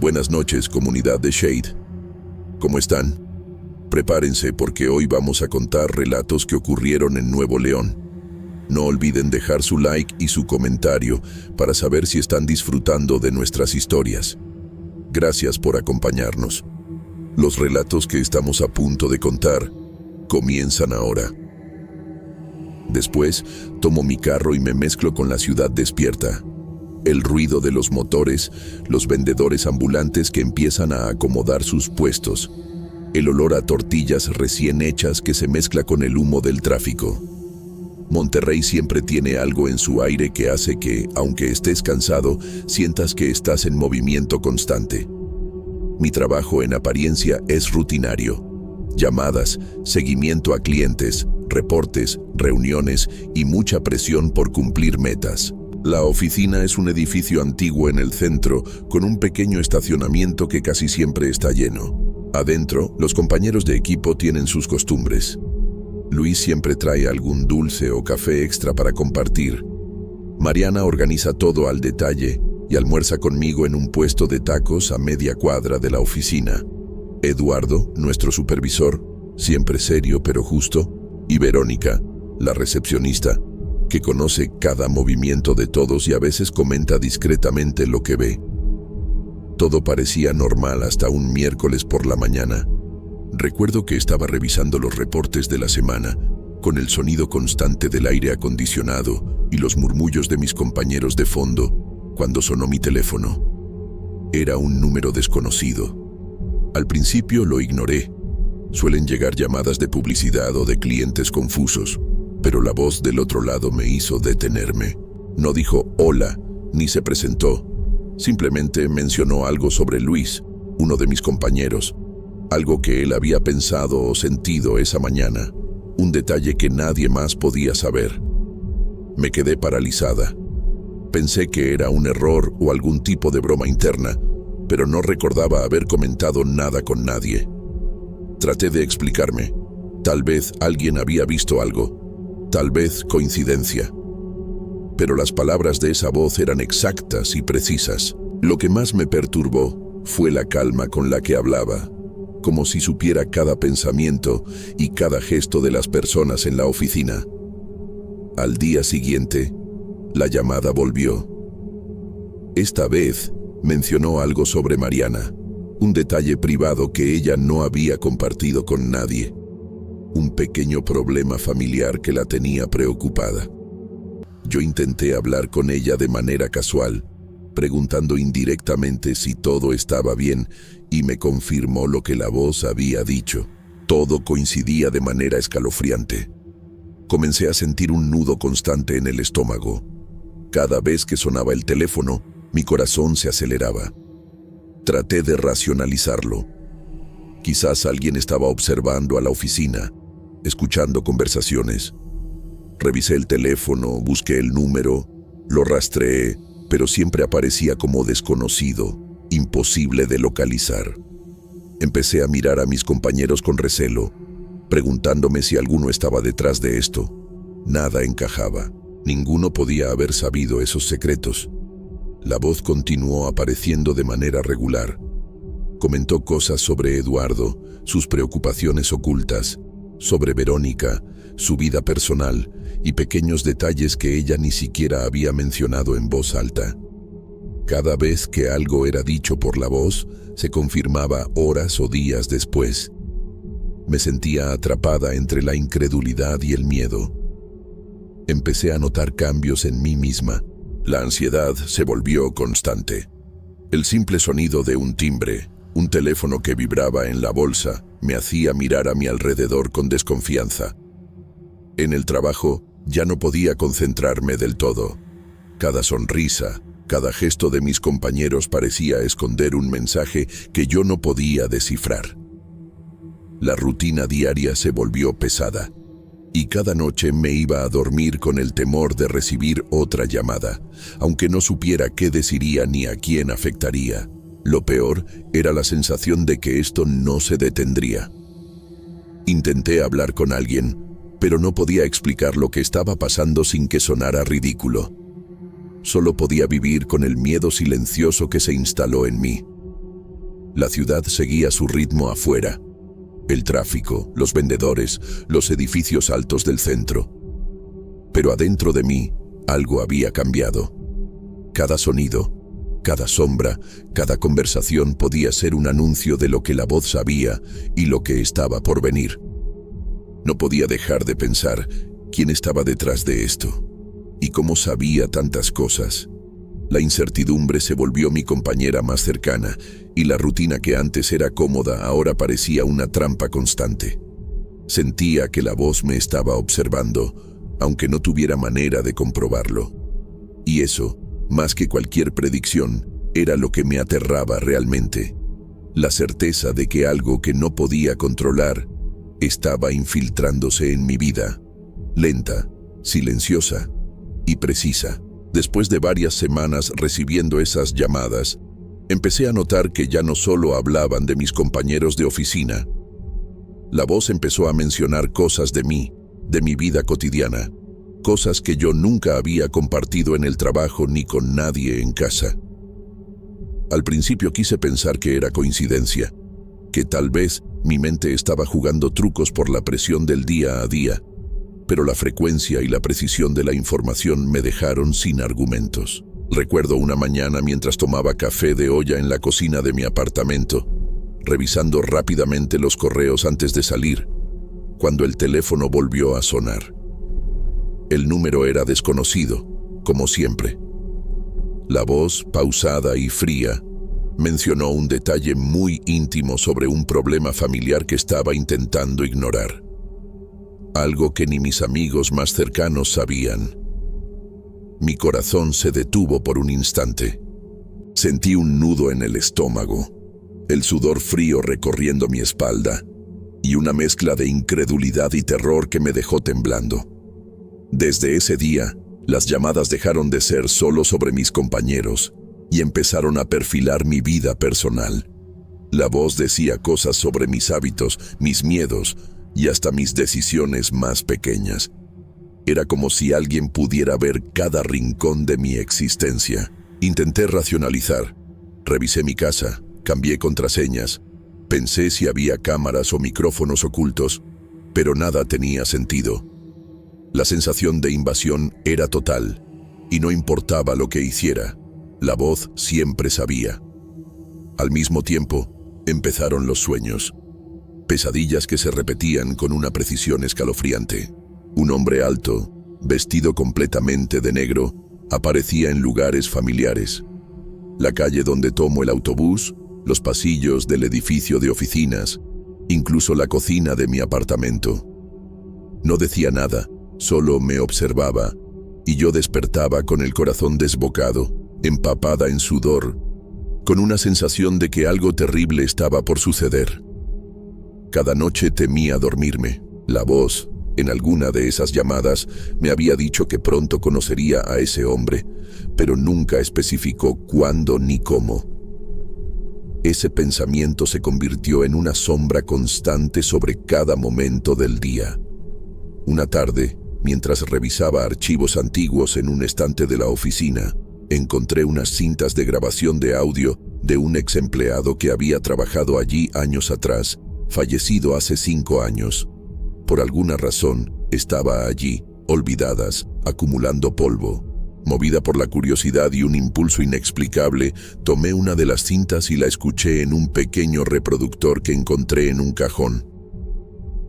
Buenas noches, comunidad de Shade. ¿Cómo están? Prepárense porque hoy vamos a contar relatos que ocurrieron en Nuevo León. No olviden dejar su like y su comentario para saber si están disfrutando de nuestras historias. Gracias por acompañarnos. Los relatos que estamos a punto de contar comienzan ahora. Después, tomo mi carro y me mezclo con la ciudad despierta. El ruido de los motores, los vendedores ambulantes que empiezan a acomodar sus puestos, el olor a tortillas recién hechas que se mezcla con el humo del tráfico. Monterrey siempre tiene algo en su aire que hace que, aunque estés cansado, sientas que estás en movimiento constante. Mi trabajo en apariencia es rutinario. Llamadas, seguimiento a clientes, reportes, reuniones y mucha presión por cumplir metas. La oficina es un edificio antiguo en el centro, con un pequeño estacionamiento que casi siempre está lleno. Adentro, los compañeros de equipo tienen sus costumbres. Luis siempre trae algún dulce o café extra para compartir. Mariana organiza todo al detalle y almuerza conmigo en un puesto de tacos a media cuadra de la oficina. Eduardo, nuestro supervisor, siempre serio pero justo, y Verónica, la recepcionista, que conoce cada movimiento de todos y a veces comenta discretamente lo que ve. Todo parecía normal hasta un miércoles por la mañana. Recuerdo que estaba revisando los reportes de la semana, con el sonido constante del aire acondicionado y los murmullos de mis compañeros de fondo, cuando sonó mi teléfono. Era un número desconocido. Al principio lo ignoré. Suelen llegar llamadas de publicidad o de clientes confusos, pero la voz del otro lado me hizo detenerme. No dijo hola, ni se presentó. Simplemente mencionó algo sobre Luis, uno de mis compañeros. Algo que él había pensado o sentido esa mañana. Un detalle que nadie más podía saber. Me quedé paralizada. Pensé que era un error o algún tipo de broma interna, pero no recordaba haber comentado nada con nadie. Traté de explicarme. Tal vez alguien había visto algo. Tal vez coincidencia. Pero las palabras de esa voz eran exactas y precisas. Lo que más me perturbó fue la calma con la que hablaba, como si supiera cada pensamiento y cada gesto de las personas en la oficina. Al día siguiente, la llamada volvió. Esta vez mencionó algo sobre Mariana, un detalle privado que ella no había compartido con nadie. Un pequeño problema familiar que la tenía preocupada. Yo intenté hablar con ella de manera casual, preguntando indirectamente si todo estaba bien, y me confirmó lo que la voz había dicho. Todo coincidía de manera escalofriante. Comencé a sentir un nudo constante en el estómago. Cada vez que sonaba el teléfono, mi corazón se aceleraba. Traté de racionalizarlo. Quizás alguien estaba observando a la oficina, escuchando conversaciones. Revisé el teléfono, busqué el número, lo rastreé, pero siempre aparecía como desconocido, imposible de localizar. Empecé a mirar a mis compañeros con recelo, preguntándome si alguno estaba detrás de esto. Nada encajaba. Ninguno podía haber sabido esos secretos. La voz continuó apareciendo de manera regular. Comentó cosas sobre Eduardo, sus preocupaciones ocultas, sobre Verónica, su vida personal y pequeños detalles que ella ni siquiera había mencionado en voz alta. Cada vez que algo era dicho por la voz, se confirmaba horas o días después. Me sentía atrapada entre la incredulidad y el miedo. Empecé a notar cambios en mí misma. La ansiedad se volvió constante. El simple sonido de un timbre, un teléfono que vibraba en la bolsa, me hacía mirar a mi alrededor con desconfianza. En el trabajo ya no podía concentrarme del todo. Cada sonrisa, cada gesto de mis compañeros parecía esconder un mensaje que yo no podía descifrar. La rutina diaria se volvió pesada, y cada noche me iba a dormir con el temor de recibir otra llamada, aunque no supiera qué deciría ni a quién afectaría. Lo peor era la sensación de que esto no se detendría. Intenté hablar con alguien, pero no podía explicar lo que estaba pasando sin que sonara ridículo. Solo podía vivir con el miedo silencioso que se instaló en mí. La ciudad seguía su ritmo afuera. El tráfico, los vendedores, los edificios altos del centro. Pero adentro de mí, algo había cambiado. Cada sonido, cada sombra, cada conversación podía ser un anuncio de lo que la voz sabía y lo que estaba por venir. No podía dejar de pensar quién estaba detrás de esto y cómo sabía tantas cosas. La incertidumbre se volvió mi compañera más cercana y la rutina que antes era cómoda ahora parecía una trampa constante. Sentía que la voz me estaba observando, aunque no tuviera manera de comprobarlo. Y eso, más que cualquier predicción, era lo que me aterraba realmente. La certeza de que algo que no podía controlar estaba infiltrándose en mi vida, lenta, silenciosa y precisa. Después de varias semanas recibiendo esas llamadas, empecé a notar que ya no solo hablaban de mis compañeros de oficina. La voz empezó a mencionar cosas de mí, de mi vida cotidiana, cosas que yo nunca había compartido en el trabajo ni con nadie en casa. Al principio quise pensar que era coincidencia, que tal vez mi mente estaba jugando trucos por la presión del día a día, pero la frecuencia y la precisión de la información me dejaron sin argumentos. Recuerdo una mañana mientras tomaba café de olla en la cocina de mi apartamento, revisando rápidamente los correos antes de salir, cuando el teléfono volvió a sonar. El número era desconocido, como siempre. La voz, pausada y fría, mencionó un detalle muy íntimo sobre un problema familiar que estaba intentando ignorar. Algo que ni mis amigos más cercanos sabían. Mi corazón se detuvo por un instante. Sentí un nudo en el estómago, el sudor frío recorriendo mi espalda y una mezcla de incredulidad y terror que me dejó temblando. Desde ese día, las llamadas dejaron de ser solo sobre mis compañeros y empezaron a perfilar mi vida personal. La voz decía cosas sobre mis hábitos, mis miedos y hasta mis decisiones más pequeñas. Era como si alguien pudiera ver cada rincón de mi existencia. Intenté racionalizar. Revisé mi casa, cambié contraseñas, pensé si había cámaras o micrófonos ocultos, pero nada tenía sentido. La sensación de invasión era total, y no importaba lo que hiciera, la voz siempre sabía. Al mismo tiempo, empezaron los sueños. Pesadillas que se repetían con una precisión escalofriante. Un hombre alto, vestido completamente de negro, aparecía en lugares familiares. La calle donde tomo el autobús, los pasillos del edificio de oficinas, incluso la cocina de mi apartamento. No decía nada, solo me observaba, y yo despertaba con el corazón desbocado, empapada en sudor, con una sensación de que algo terrible estaba por suceder. Cada noche temía dormirme. La voz, en alguna de esas llamadas, me había dicho que pronto conocería a ese hombre, pero nunca especificó cuándo ni cómo. Ese pensamiento se convirtió en una sombra constante sobre cada momento del día. Una tarde, mientras revisaba archivos antiguos en un estante de la oficina, encontré unas cintas de grabación de audio de un ex empleado que había trabajado allí años atrás, fallecido hace 5 años. Por alguna razón, estaba allí, olvidadas, acumulando polvo. Movida por la curiosidad y un impulso inexplicable, tomé una de las cintas y la escuché en un pequeño reproductor que encontré en un cajón.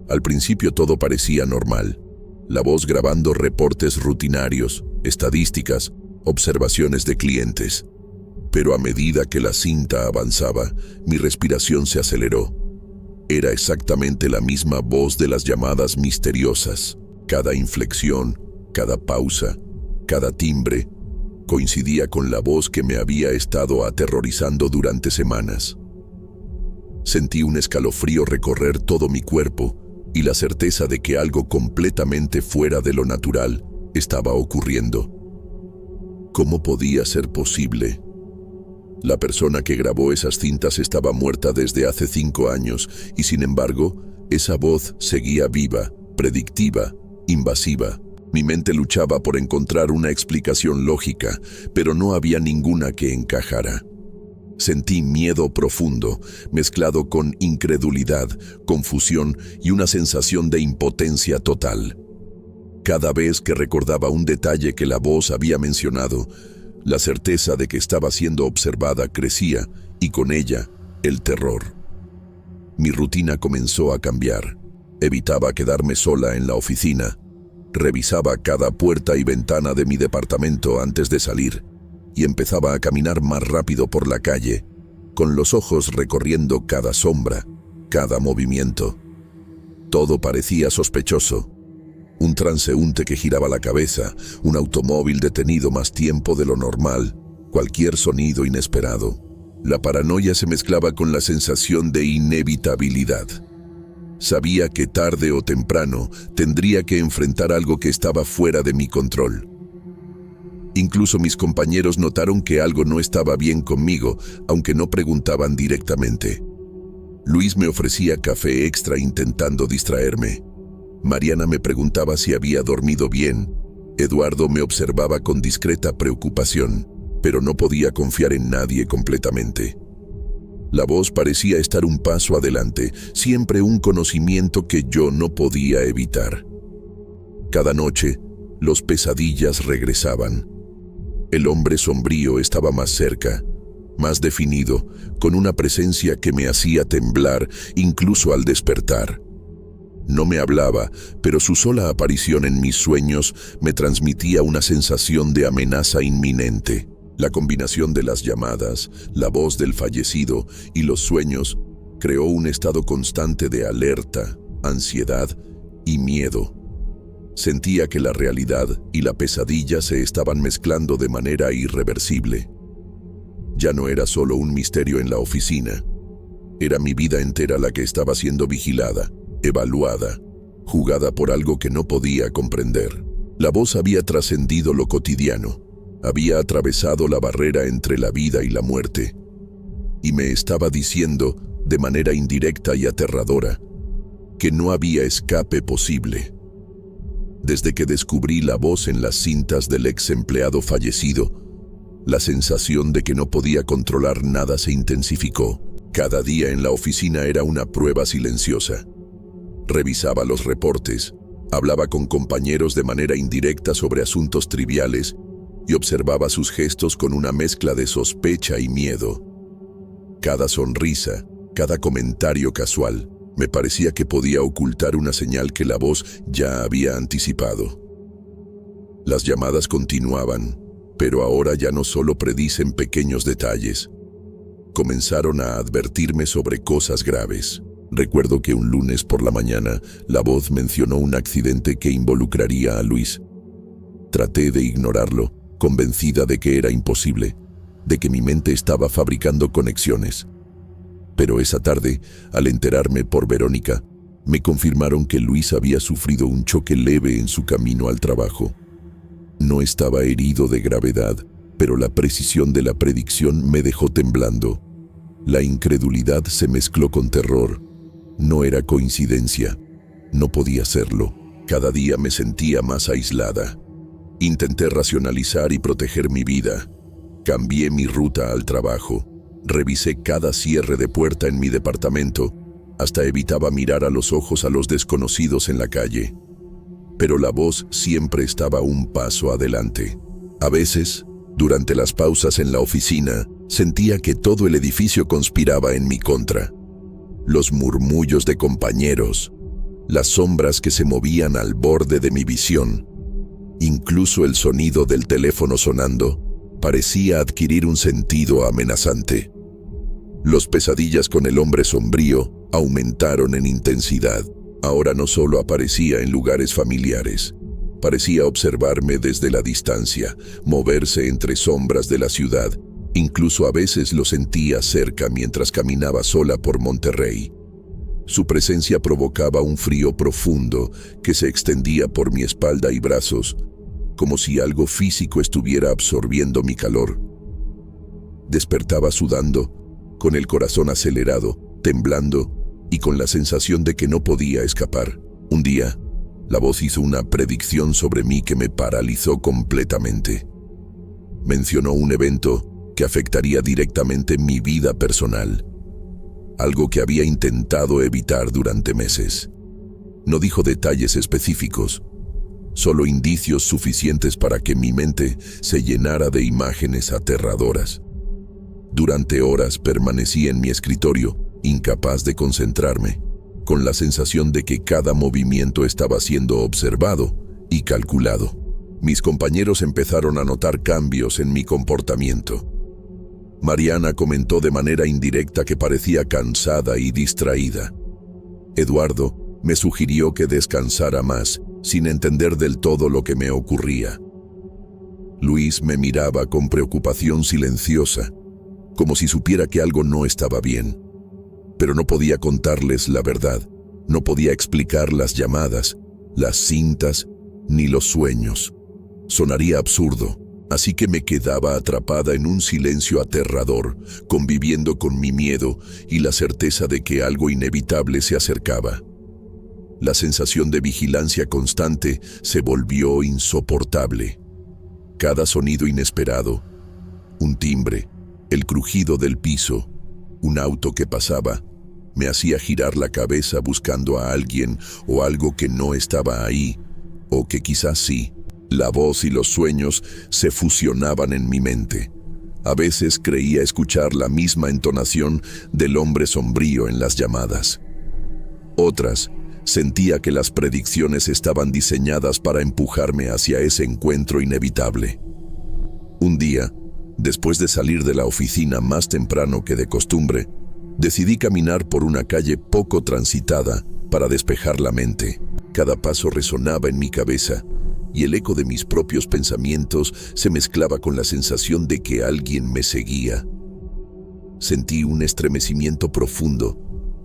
Al principio todo parecía normal. La voz grabando reportes rutinarios, estadísticas, observaciones de clientes. Pero a medida que la cinta avanzaba, mi respiración se aceleró. Era exactamente la misma voz de las llamadas misteriosas. Cada inflexión, cada pausa, cada timbre, coincidía con la voz que me había estado aterrorizando durante semanas. Sentí un escalofrío recorrer todo mi cuerpo y la certeza de que algo completamente fuera de lo natural estaba ocurriendo. ¿Cómo podía ser posible? La persona que grabó esas cintas estaba muerta desde hace 5 años y, sin embargo, esa voz seguía viva, predictiva, invasiva. Mi mente luchaba por encontrar una explicación lógica, pero no había ninguna que encajara. Sentí miedo profundo, mezclado con incredulidad, confusión y una sensación de impotencia total. Cada vez que recordaba un detalle que la voz había mencionado, la certeza de que estaba siendo observada crecía y con ella el terror. Mi rutina comenzó a cambiar. Evitaba quedarme sola en la oficina. Revisaba cada puerta y ventana de mi departamento antes de salir y empezaba a caminar más rápido por la calle, con los ojos recorriendo cada sombra, cada movimiento. Todo parecía sospechoso. Un transeúnte que giraba la cabeza, un automóvil detenido más tiempo de lo normal, cualquier sonido inesperado. La paranoia se mezclaba con la sensación de inevitabilidad. Sabía que tarde o temprano tendría que enfrentar algo que estaba fuera de mi control. Incluso mis compañeros notaron que algo no estaba bien conmigo, aunque no preguntaban directamente. Luis me ofrecía café extra intentando distraerme. Mariana me preguntaba si había dormido bien. Eduardo me observaba con discreta preocupación, pero no podía confiar en nadie completamente. La voz parecía estar un paso adelante, siempre un conocimiento que yo no podía evitar. Cada noche, los pesadillas regresaban. El hombre sombrío estaba más cerca, más definido, con una presencia que me hacía temblar incluso al despertar. No me hablaba, pero su sola aparición en mis sueños me transmitía una sensación de amenaza inminente. La combinación de las llamadas, la voz del fallecido y los sueños creó un estado constante de alerta, ansiedad y miedo. Sentía que la realidad y la pesadilla se estaban mezclando de manera irreversible. Ya no era solo un misterio en la oficina. Era mi vida entera la que estaba siendo vigilada, evaluada, jugada por algo que no podía comprender. La voz había trascendido lo cotidiano, había atravesado la barrera entre la vida y la muerte, y me estaba diciendo, de manera indirecta y aterradora, que no había escape posible. Desde que descubrí la voz en las cintas del ex empleado fallecido, la sensación de que no podía controlar nada se intensificó. Cada día en la oficina era una prueba silenciosa. Revisaba los reportes, hablaba con compañeros de manera indirecta sobre asuntos triviales y observaba sus gestos con una mezcla de sospecha y miedo. Cada sonrisa, cada comentario casual, me parecía que podía ocultar una señal que la voz ya había anticipado. Las llamadas continuaban, pero ahora ya no solo predicen pequeños detalles. Comenzaron a advertirme sobre cosas graves. Recuerdo que un lunes por la mañana, la voz mencionó un accidente que involucraría a Luis. Traté de ignorarlo, convencida de que era imposible, de que mi mente estaba fabricando conexiones. Pero esa tarde, al enterarme por Verónica, me confirmaron que Luis había sufrido un choque leve en su camino al trabajo. No estaba herido de gravedad, pero la precisión de la predicción me dejó temblando. La incredulidad se mezcló con terror. No era coincidencia. No podía serlo. Cada día me sentía más aislada. Intenté racionalizar y proteger mi vida. Cambié mi ruta al trabajo. Revisé cada cierre de puerta en mi departamento. Hasta evitaba mirar a los ojos a los desconocidos en la calle. Pero la voz siempre estaba un paso adelante. A veces, durante las pausas en la oficina, sentía que todo el edificio conspiraba en mi contra. Los murmullos de compañeros, las sombras que se movían al borde de mi visión, incluso el sonido del teléfono sonando, parecía adquirir un sentido amenazante. Los pesadillas con el hombre sombrío aumentaron en intensidad. Ahora no solo aparecía en lugares familiares, parecía observarme desde la distancia, moverse entre sombras de la ciudad. Incluso a veces lo sentía cerca mientras caminaba sola por Monterrey. Su presencia provocaba un frío profundo que se extendía por mi espalda y brazos, como si algo físico estuviera absorbiendo mi calor. Despertaba sudando, con el corazón acelerado, temblando y con la sensación de que no podía escapar. Un día, la voz hizo una predicción sobre mí que me paralizó completamente. Mencionó un evento que afectaría directamente mi vida personal, algo que había intentado evitar durante meses. No dijo detalles específicos, solo indicios suficientes para que mi mente se llenara de imágenes aterradoras. Durante horas permanecí en mi escritorio, incapaz de concentrarme, con la sensación de que cada movimiento estaba siendo observado y calculado. Mis compañeros empezaron a notar cambios en mi comportamiento. Mariana comentó de manera indirecta que parecía cansada y distraída. Eduardo me sugirió que descansara más, sin entender del todo lo que me ocurría. Luis me miraba con preocupación silenciosa, como si supiera que algo no estaba bien. Pero no podía contarles la verdad, no podía explicar las llamadas, las cintas, ni los sueños. Sonaría absurdo, así que me quedaba atrapada en un silencio aterrador, conviviendo con mi miedo y la certeza de que algo inevitable se acercaba. La sensación de vigilancia constante se volvió insoportable. Cada sonido inesperado, un timbre, el crujido del piso, un auto que pasaba, me hacía girar la cabeza buscando a alguien o algo que no estaba ahí, o que quizás sí. La voz y los sueños se fusionaban en mi mente. A veces creía escuchar la misma entonación del hombre sombrío en las llamadas. Otras, sentía que las predicciones estaban diseñadas para empujarme hacia ese encuentro inevitable. Un día, después de salir de la oficina más temprano que de costumbre, decidí caminar por una calle poco transitada para despejar la mente. Cada paso resonaba en mi cabeza, y el eco de mis propios pensamientos se mezclaba con la sensación de que alguien me seguía. Sentí un estremecimiento profundo,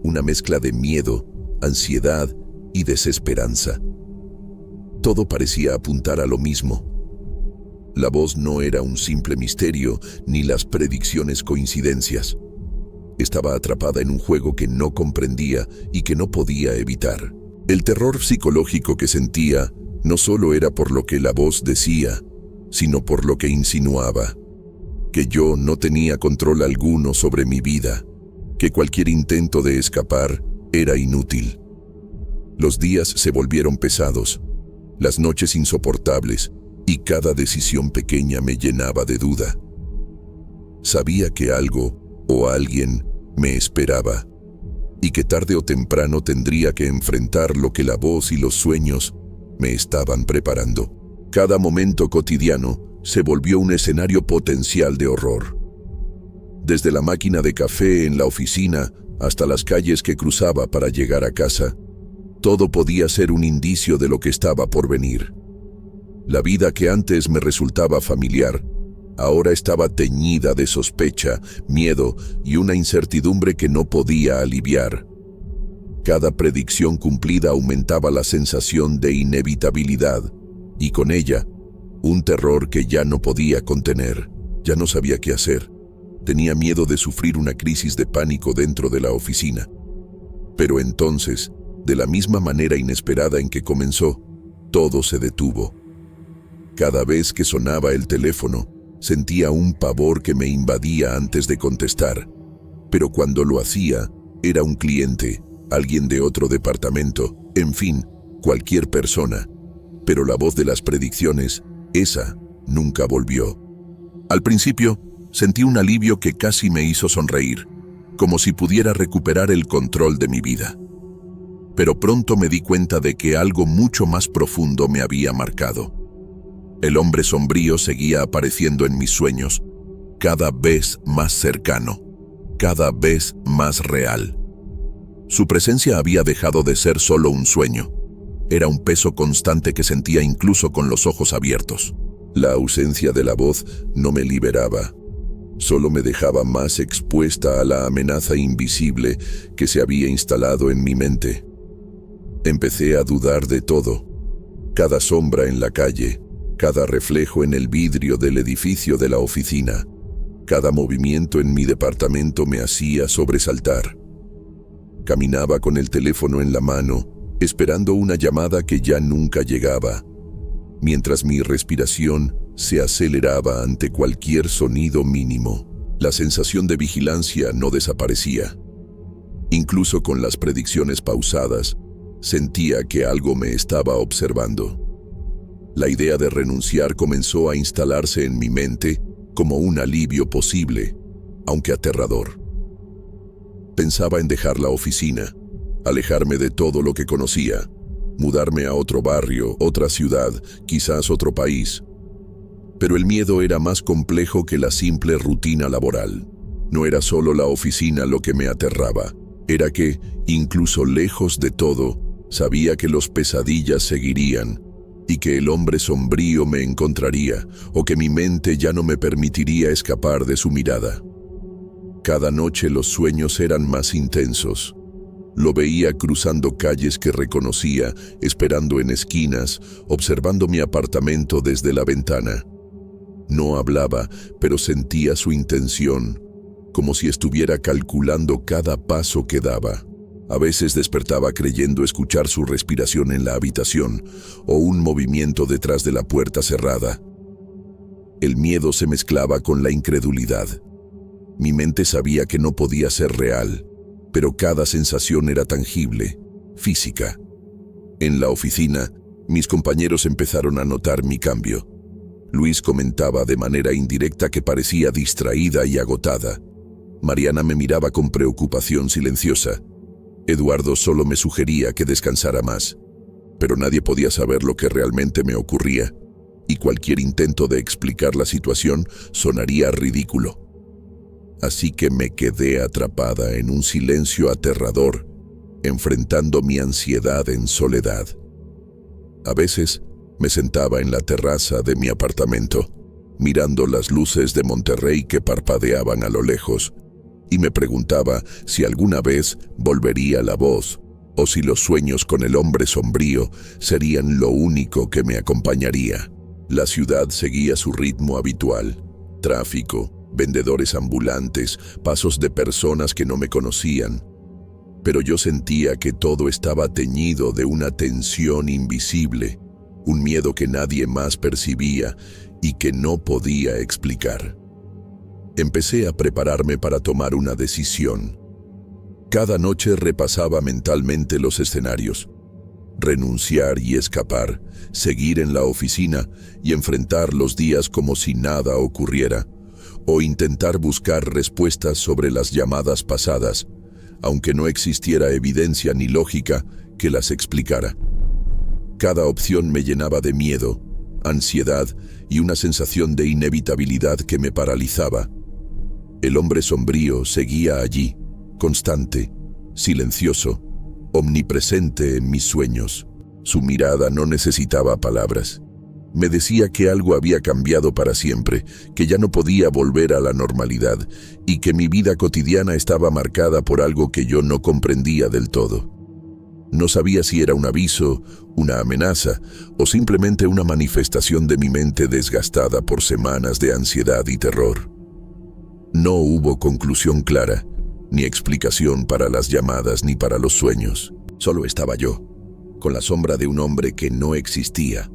una mezcla de miedo, ansiedad y desesperanza. Todo parecía apuntar a lo mismo. La voz no era un simple misterio, ni las predicciones coincidencias. Estaba atrapada en un juego que no comprendía y que no podía evitar. El terror psicológico que sentía no solo era por lo que la voz decía, sino por lo que insinuaba, que yo no tenía control alguno sobre mi vida, que cualquier intento de escapar era inútil. Los días se volvieron pesados, las noches insoportables, y cada decisión pequeña me llenaba de duda. Sabía que algo o alguien me esperaba, y que tarde o temprano tendría que enfrentar lo que la voz y los sueños me estaban preparando. Cada momento cotidiano se volvió un escenario potencial de horror. Desde la máquina de café en la oficina hasta las calles que cruzaba para llegar a casa, todo podía ser un indicio de lo que estaba por venir. La vida que antes me resultaba familiar, ahora estaba teñida de sospecha, miedo y una incertidumbre que no podía aliviar. Cada predicción cumplida aumentaba la sensación de inevitabilidad, y con ella, un terror que ya no podía contener. Ya no sabía qué hacer. Tenía miedo de sufrir una crisis de pánico dentro de la oficina. Pero entonces, de la misma manera inesperada en que comenzó, todo se detuvo. Cada vez que sonaba el teléfono, sentía un pavor que me invadía antes de contestar. Pero cuando lo hacía, era un cliente, alguien de otro departamento, en fin, cualquier persona. Pero la voz de las predicciones, esa, nunca volvió. Al principio, sentí un alivio que casi me hizo sonreír, como si pudiera recuperar el control de mi vida. Pero pronto me di cuenta de que algo mucho más profundo me había marcado. El hombre sombrío seguía apareciendo en mis sueños, cada vez más cercano, cada vez más real. Su presencia había dejado de ser solo un sueño. Era un peso constante que sentía incluso con los ojos abiertos. La ausencia de la voz no me liberaba, solo me dejaba más expuesta a la amenaza invisible que se había instalado en mi mente. Empecé a dudar de todo. Cada sombra en la calle, cada reflejo en el vidrio del edificio de la oficina, cada movimiento en mi departamento me hacía sobresaltar. Caminaba con el teléfono en la mano, esperando una llamada que ya nunca llegaba, mientras mi respiración se aceleraba ante cualquier sonido mínimo. La sensación de vigilancia no desaparecía. Incluso con las predicciones pausadas, sentía que algo me estaba observando. La idea de renunciar comenzó a instalarse en mi mente como un alivio posible, aunque aterrador. Pensaba en dejar la oficina, alejarme de todo lo que conocía, mudarme a otro barrio, otra ciudad, quizás otro país. Pero el miedo era más complejo que la simple rutina laboral. No era solo la oficina lo que me aterraba, era que, incluso lejos de todo, sabía que los pesadillas seguirían y que el hombre sombrío me encontraría o que mi mente ya no me permitiría escapar de su mirada. Cada noche los sueños eran más intensos. Lo veía cruzando calles que reconocía, esperando en esquinas, observando mi apartamento desde la ventana. No hablaba, pero sentía su intención, como si estuviera calculando cada paso que daba. A veces despertaba creyendo escuchar su respiración en la habitación o un movimiento detrás de la puerta cerrada. El miedo se mezclaba con la incredulidad. Mi mente sabía que no podía ser real, pero cada sensación era tangible, física. En la oficina, mis compañeros empezaron a notar mi cambio. Luis comentaba de manera indirecta que parecía distraída y agotada. Mariana me miraba con preocupación silenciosa. Eduardo solo me sugería que descansara más, pero nadie podía saber lo que realmente me ocurría, y cualquier intento de explicar la situación sonaría ridículo. Así que me quedé atrapada en un silencio aterrador, enfrentando mi ansiedad en soledad. A veces me sentaba en la terraza de mi apartamento, mirando las luces de Monterrey que parpadeaban a lo lejos, y me preguntaba si alguna vez volvería la voz, o si los sueños con el hombre sombrío serían lo único que me acompañaría. La ciudad seguía su ritmo habitual: tráfico, vendedores ambulantes, pasos de personas que no me conocían. Pero yo sentía que todo estaba teñido de una tensión invisible, un miedo que nadie más percibía y que no podía explicar. Empecé a prepararme para tomar una decisión. Cada noche repasaba mentalmente los escenarios: renunciar y escapar, seguir en la oficina y enfrentar los días como si nada ocurriera, o intentar buscar respuestas sobre las llamadas pasadas, aunque no existiera evidencia ni lógica que las explicara. Cada opción me llenaba de miedo, ansiedad y una sensación de inevitabilidad que me paralizaba. El hombre sombrío seguía allí, constante, silencioso, omnipresente en mis sueños. Su mirada no necesitaba palabras. Me decía que algo había cambiado para siempre, que ya no podía volver a la normalidad y que mi vida cotidiana estaba marcada por algo que yo no comprendía del todo. No sabía si era un aviso, una amenaza o simplemente una manifestación de mi mente desgastada por semanas de ansiedad y terror. No hubo conclusión clara, ni explicación para las llamadas ni para los sueños. Solo estaba yo, con la sombra de un hombre que no existía,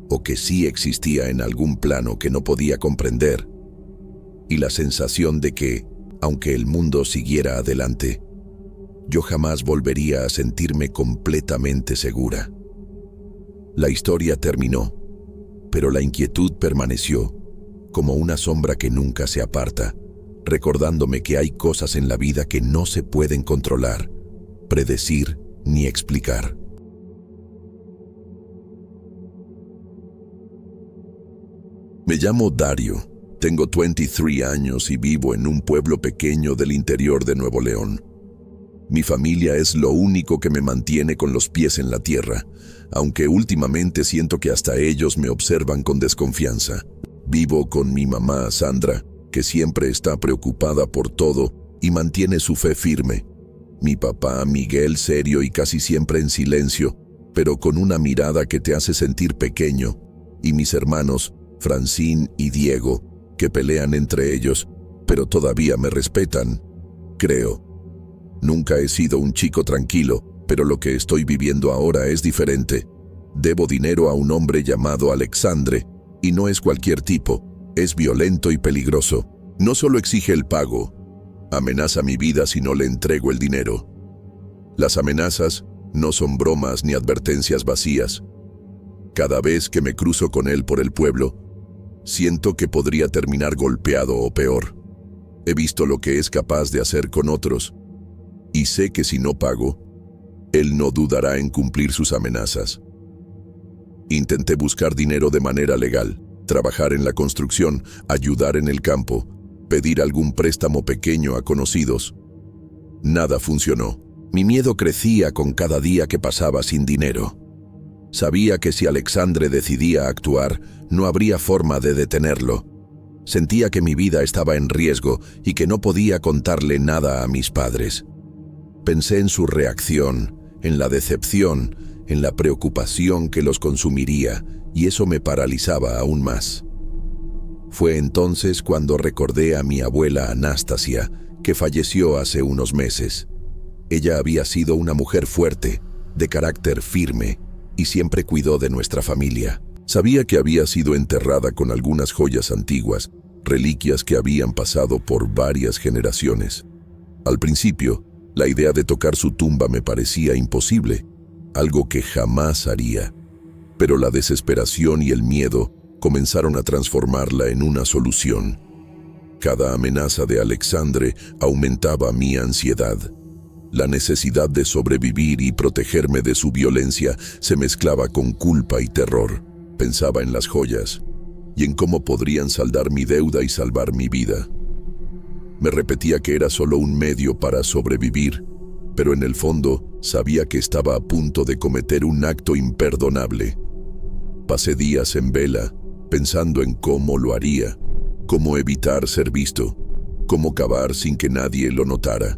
o que sí existía en algún plano que no podía comprender, y la sensación de que, aunque el mundo siguiera adelante, yo jamás volvería a sentirme completamente segura. La historia terminó, pero la inquietud permaneció, como una sombra que nunca se aparta, recordándome que hay cosas en la vida que no se pueden controlar, predecir ni explicar. Me llamo Dario, tengo 23 años y vivo en un pueblo pequeño del interior de Nuevo León. Mi familia es lo único que me mantiene con los pies en la tierra, aunque últimamente siento que hasta ellos me observan con desconfianza. Vivo con mi mamá, Sandra, que siempre está preocupada por todo y mantiene su fe firme. Mi papá, Miguel, serio y casi siempre en silencio, pero con una mirada que te hace sentir pequeño. Y mis hermanos, Francine y Diego, que pelean entre ellos, pero todavía me respetan, creo. Nunca he sido un chico tranquilo, pero lo que estoy viviendo ahora es diferente. Debo dinero a un hombre llamado Alexandre, Y no es cualquier tipo, es violento y peligroso. No solo exige el pago, amenaza mi vida si no le entrego el dinero. Las amenazas no son bromas ni advertencias vacías. Cada vez que me cruzo con él por el pueblo, siento que podría terminar golpeado o peor. He visto lo que es capaz de hacer con otros, y sé que si no pago, él no dudará en cumplir sus amenazas. Intenté buscar dinero de manera legal, trabajar en la construcción, ayudar en el campo, pedir algún préstamo pequeño a conocidos. Nada funcionó. Mi miedo crecía con cada día que pasaba sin dinero. Sabía que si Alexandre decidía actuar, no habría forma de detenerlo. Sentía que mi vida estaba en riesgo y que no podía contarle nada a mis padres. Pensé en su reacción, en la decepción, en la preocupación que los consumiría, y eso me paralizaba aún más. Fue entonces cuando recordé a mi abuela Anastasia, que falleció hace unos meses. Ella había sido una mujer fuerte, de carácter firme, y siempre cuidó de nuestra familia. Sabía que había sido enterrada con algunas joyas antiguas, reliquias que habían pasado por varias generaciones. Al principio, la idea de tocar su tumba me parecía imposible, algo que jamás haría. Pero la desesperación y el miedo comenzaron a transformarla en una solución. Cada amenaza de Alexandre aumentaba mi ansiedad. La necesidad de sobrevivir y protegerme de su violencia se mezclaba con culpa y terror. Pensaba en las joyas y en cómo podrían saldar mi deuda y salvar mi vida. Me repetía que era solo un medio para sobrevivir, pero en el fondo sabía que estaba a punto de cometer un acto imperdonable. Pasé días en vela, pensando en cómo lo haría, cómo evitar ser visto, cómo cavar sin que nadie lo notara.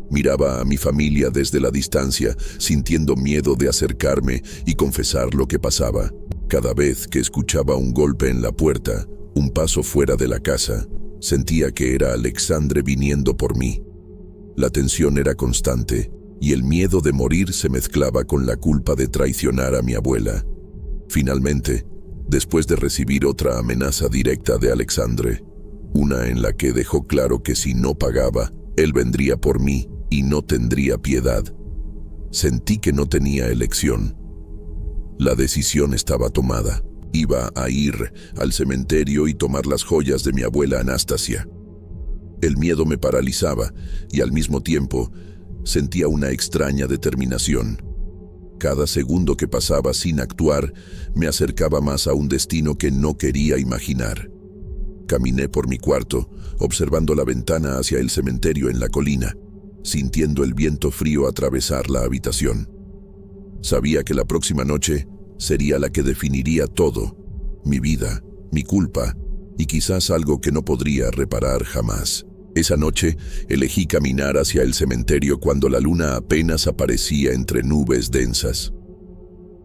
Miraba a mi familia desde la distancia, sintiendo miedo de acercarme y confesar lo que pasaba. Cada vez que escuchaba un golpe en la puerta, un paso fuera de la casa, sentía que era Alexandre viniendo por mí. La tensión era constante, y el miedo de morir se mezclaba con la culpa de traicionar a mi abuela. Finalmente, después de recibir otra amenaza directa de Alexandre, una en la que dejó claro que si no pagaba, él vendría por mí y no tendría piedad, sentí que no tenía elección. La decisión estaba tomada. Iba a ir al cementerio y tomar las joyas de mi abuela Anastasia. El miedo me paralizaba y al mismo tiempo sentía una extraña determinación. Cada segundo que pasaba sin actuar me acercaba más a un destino que no quería imaginar. Caminé por mi cuarto, observando la ventana hacia el cementerio en la colina, sintiendo el viento frío atravesar la habitación. Sabía que la próxima noche sería la que definiría todo, mi vida, mi culpa y quizás algo que no podría reparar jamás. Esa noche elegí caminar hacia el cementerio cuando la luna apenas aparecía entre nubes densas.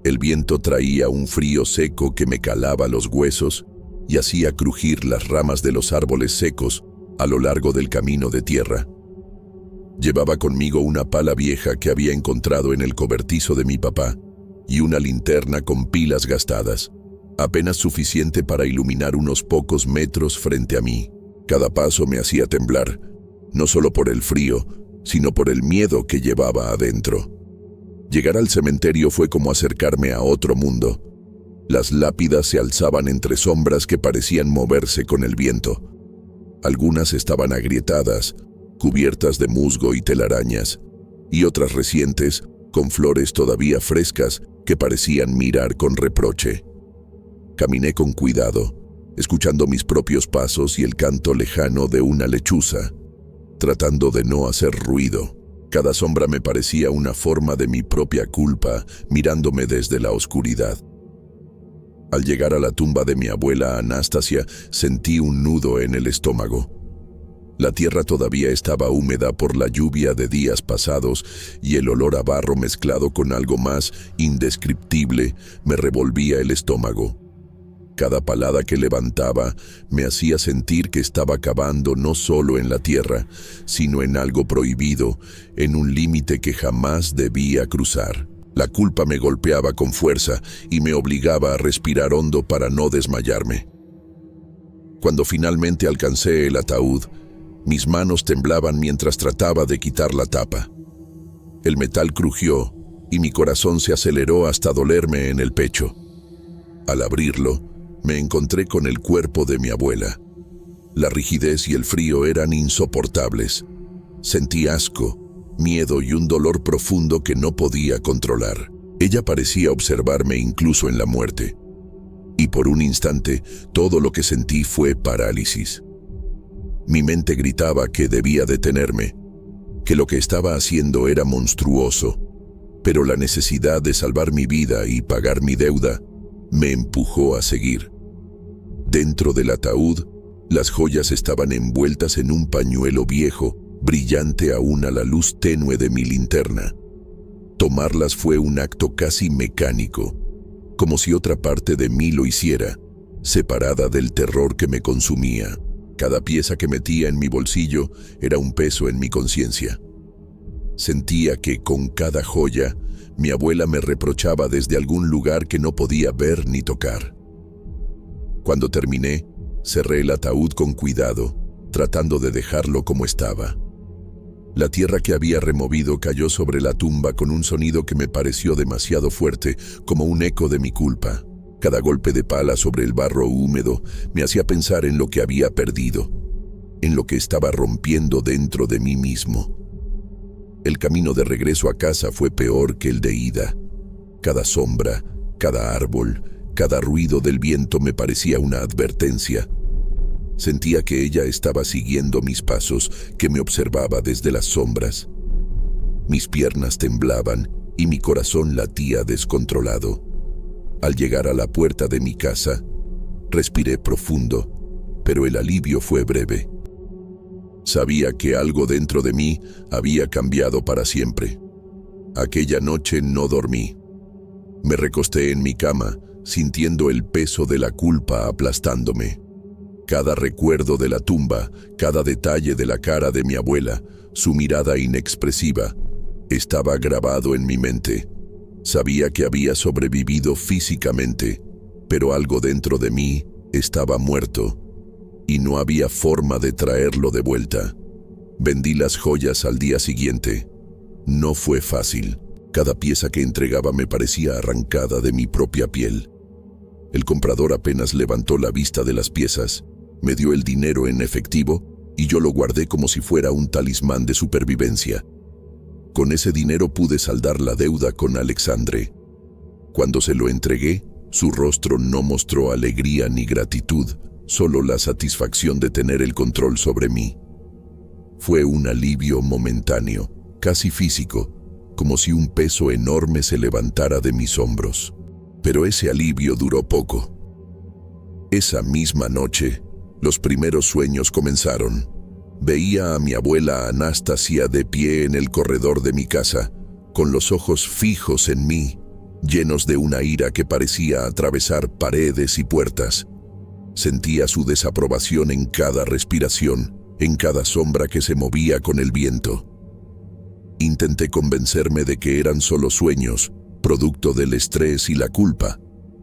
El viento traía un frío seco que me calaba los huesos y hacía crujir las ramas de los árboles secos a lo largo del camino de tierra. Llevaba conmigo una pala vieja que había encontrado en el cobertizo de mi papá y una linterna con pilas gastadas, apenas suficiente para iluminar unos pocos metros frente a mí. Cada paso me hacía temblar, no solo por el frío, sino por el miedo que llevaba adentro. Llegar al cementerio fue como acercarme a otro mundo. Las lápidas se alzaban entre sombras que parecían moverse con el viento. Algunas estaban agrietadas, cubiertas de musgo y telarañas, y otras recientes, con flores todavía frescas que parecían mirar con reproche. Caminé con cuidado, escuchando mis propios pasos y el canto lejano de una lechuza, tratando de no hacer ruido. Cada sombra me parecía una forma de mi propia culpa, mirándome desde la oscuridad. Al llegar a la tumba de mi abuela Anastasia, sentí un nudo en el estómago. La tierra todavía estaba húmeda por la lluvia de días pasados y el olor a barro mezclado con algo más indescriptible me revolvía el estómago. Cada palada que levantaba me hacía sentir que estaba cavando no solo en la tierra, sino en algo prohibido, en un límite que jamás debía cruzar. La culpa me golpeaba con fuerza y me obligaba a respirar hondo para no desmayarme. Cuando finalmente alcancé el ataúd, mis manos temblaban mientras trataba de quitar la tapa. El metal crujió y mi corazón se aceleró hasta dolerme en el pecho. Al abrirlo, me encontré con el cuerpo de mi abuela. La rigidez y el frío eran insoportables. Sentí asco, miedo y un dolor profundo que no podía controlar. Ella parecía observarme incluso en la muerte. Y por un instante, todo lo que sentí fue parálisis. Mi mente gritaba que debía detenerme, que lo que estaba haciendo era monstruoso, pero la necesidad de salvar mi vida y pagar mi deuda me empujó a seguir. Dentro del ataúd, las joyas estaban envueltas en un pañuelo viejo, brillante aún a la luz tenue de mi linterna. Tomarlas fue un acto casi mecánico, como si otra parte de mí lo hiciera, separada del terror que me consumía. Cada pieza que metía en mi bolsillo era un peso en mi conciencia. Sentía que con cada joya, mi abuela me reprochaba desde algún lugar que no podía ver ni tocar. Cuando terminé, cerré el ataúd con cuidado, tratando de dejarlo como estaba. La tierra que había removido cayó sobre la tumba con un sonido que me pareció demasiado fuerte, como un eco de mi culpa. Cada golpe de pala sobre el barro húmedo me hacía pensar en lo que había perdido, en lo que estaba rompiendo dentro de mí mismo. El camino de regreso a casa fue peor que el de ida. Cada sombra, cada árbol, cada ruido del viento me parecía una advertencia. Sentía que ella estaba siguiendo mis pasos, que me observaba desde las sombras. Mis piernas temblaban y mi corazón latía descontrolado. Al llegar a la puerta de mi casa, respiré profundo, pero el alivio fue breve. Sabía que algo dentro de mí había cambiado para siempre. Aquella noche no dormí. Me recosté en mi cama, sintiendo el peso de la culpa aplastándome. Cada recuerdo de la tumba, cada detalle de la cara de mi abuela, su mirada inexpresiva, estaba grabado en mi mente. Sabía que había sobrevivido físicamente, pero algo dentro de mí estaba muerto, y no había forma de traerlo de vuelta. Vendí las joyas al día siguiente. No fue fácil. Cada pieza que entregaba me parecía arrancada de mi propia piel. El comprador apenas levantó la vista de las piezas, me dio el dinero en efectivo y yo lo guardé como si fuera un talismán de supervivencia. Con ese dinero pude saldar la deuda con Alexandre. Cuando se lo entregué, su rostro no mostró alegría ni gratitud, solo la satisfacción de tener el control sobre mí. Fue un alivio momentáneo, casi físico, como si un peso enorme se levantara de mis hombros. Pero ese alivio duró poco. Esa misma noche, los primeros sueños comenzaron. Veía a mi abuela Anastasia de pie en el corredor de mi casa, con los ojos fijos en mí, llenos de una ira que parecía atravesar paredes y puertas. Sentía su desaprobación en cada respiración, en cada sombra que se movía con el viento. Intenté convencerme de que eran solo sueños, producto del estrés y la culpa,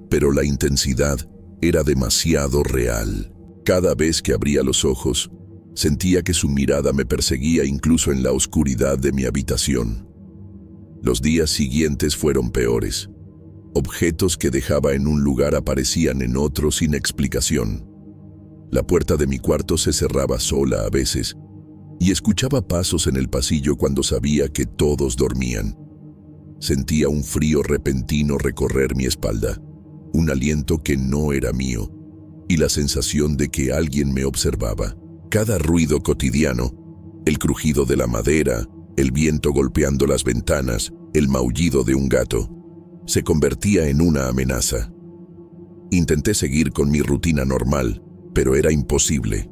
pero la intensidad era demasiado real. Cada vez que abría los ojos, sentía que su mirada me perseguía incluso en la oscuridad de mi habitación. Los días siguientes fueron peores. Objetos que dejaba en un lugar aparecían en otro sin explicación. La puerta de mi cuarto se cerraba sola a veces, y escuchaba pasos en el pasillo cuando sabía que todos dormían. Sentía un frío repentino recorrer mi espalda, un aliento que no era mío, y la sensación de que alguien me observaba. Cada ruido cotidiano, el crujido de la madera, el viento golpeando las ventanas, el maullido de un gato, se convertía en una amenaza. Intenté seguir con mi rutina normal, pero era imposible.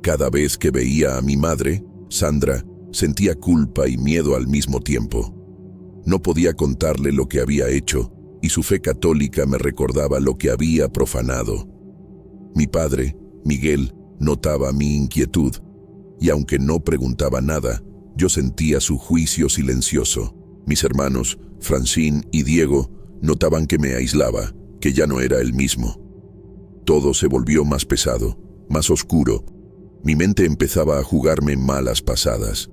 Cada vez que veía a mi madre, Sandra, sentía culpa y miedo al mismo tiempo. No podía contarle lo que había hecho, y su fe católica me recordaba lo que había profanado. Mi padre, Miguel, notaba mi inquietud, y aunque no preguntaba nada, yo sentía su juicio silencioso. Mis hermanos, Francine y Diego, notaban que me aislaba, que ya no era el mismo. Todo se volvió más pesado, más oscuro. Mi mente empezaba a jugarme malas pasadas.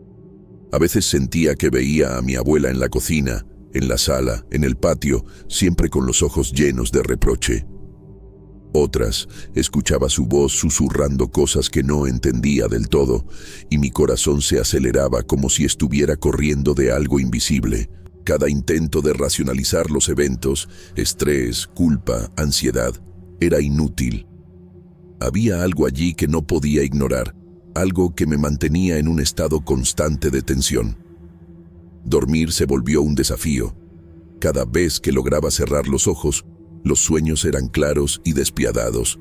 A veces sentía que veía a mi abuela en la cocina, en la sala, en el patio, siempre con los ojos llenos de reproche. Otras, escuchaba su voz susurrando cosas que no entendía del todo, y mi corazón se aceleraba como si estuviera corriendo de algo invisible. Cada intento de racionalizar los eventos, estrés, culpa, ansiedad, era inútil. Había algo allí que no podía ignorar, algo que me mantenía en un estado constante de tensión. Dormir se volvió un desafío. Cada vez que lograba cerrar los ojos, los sueños eran claros y despiadados.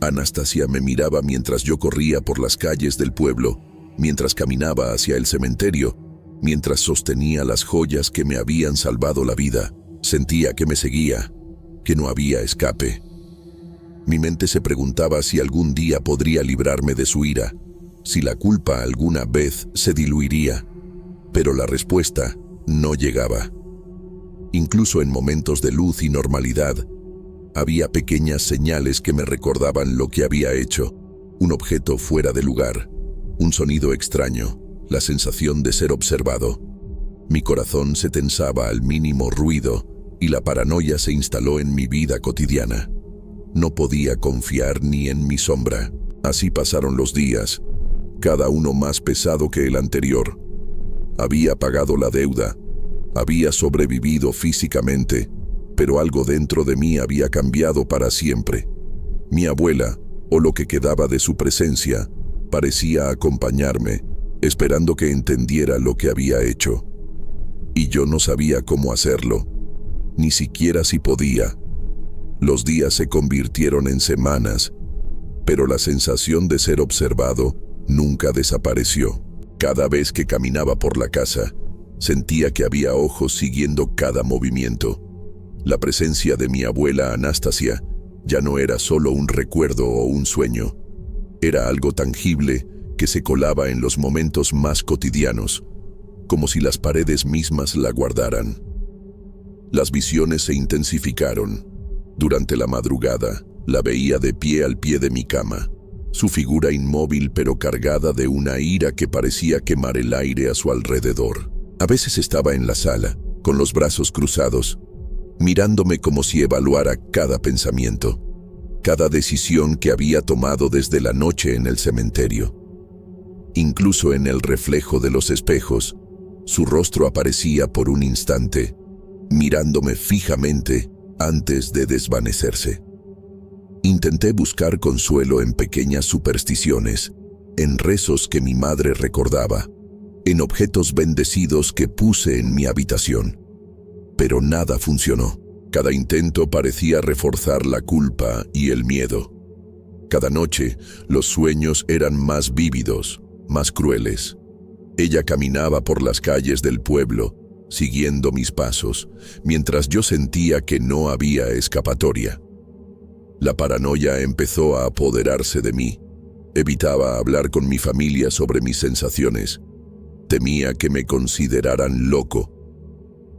Anastasia me miraba mientras yo corría por las calles del pueblo, mientras caminaba hacia el cementerio, mientras sostenía las joyas que me habían salvado la vida. Sentía que me seguía, que no había escape. Mi mente se preguntaba si algún día podría librarme de su ira, si la culpa alguna vez se diluiría, pero la respuesta no llegaba. Incluso en momentos de luz y normalidad, había pequeñas señales que me recordaban lo que había hecho, un objeto fuera de lugar, un sonido extraño, la sensación de ser observado. Mi corazón se tensaba al mínimo ruido y la paranoia se instaló en mi vida cotidiana. No podía confiar ni en mi sombra. Así pasaron los días, cada uno más pesado que el anterior. Había pagado la deuda, había sobrevivido físicamente, pero algo dentro de mí había cambiado para siempre. Mi abuela, o lo que quedaba de su presencia, parecía acompañarme, esperando que entendiera lo que había hecho. Y yo no sabía cómo hacerlo, ni siquiera si podía. Los días se convirtieron en semanas, pero la sensación de ser observado nunca desapareció. Cada vez que caminaba por la casa, sentía que había ojos siguiendo cada movimiento. La presencia de mi abuela Anastasia ya no era solo un recuerdo o un sueño. Era algo tangible que se colaba en los momentos más cotidianos, como si las paredes mismas la guardaran. Las visiones se intensificaron. Durante la madrugada, la veía de pie al pie de mi cama, su figura inmóvil pero cargada de una ira que parecía quemar el aire a su alrededor. A veces estaba en la sala, con los brazos cruzados, mirándome como si evaluara cada pensamiento, cada decisión que había tomado desde la noche en el cementerio. Incluso en el reflejo de los espejos, su rostro aparecía por un instante, mirándome fijamente antes de desvanecerse. Intenté buscar consuelo en pequeñas supersticiones, en rezos que mi madre recordaba, en objetos bendecidos que puse en mi habitación. Pero nada funcionó. Cada intento parecía reforzar la culpa y el miedo. Cada noche, los sueños eran más vívidos, más crueles. Ella caminaba por las calles del pueblo, siguiendo mis pasos, mientras yo sentía que no había escapatoria. La paranoia empezó a apoderarse de mí. Evitaba hablar con mi familia sobre mis sensaciones. Temía que me consideraran loco.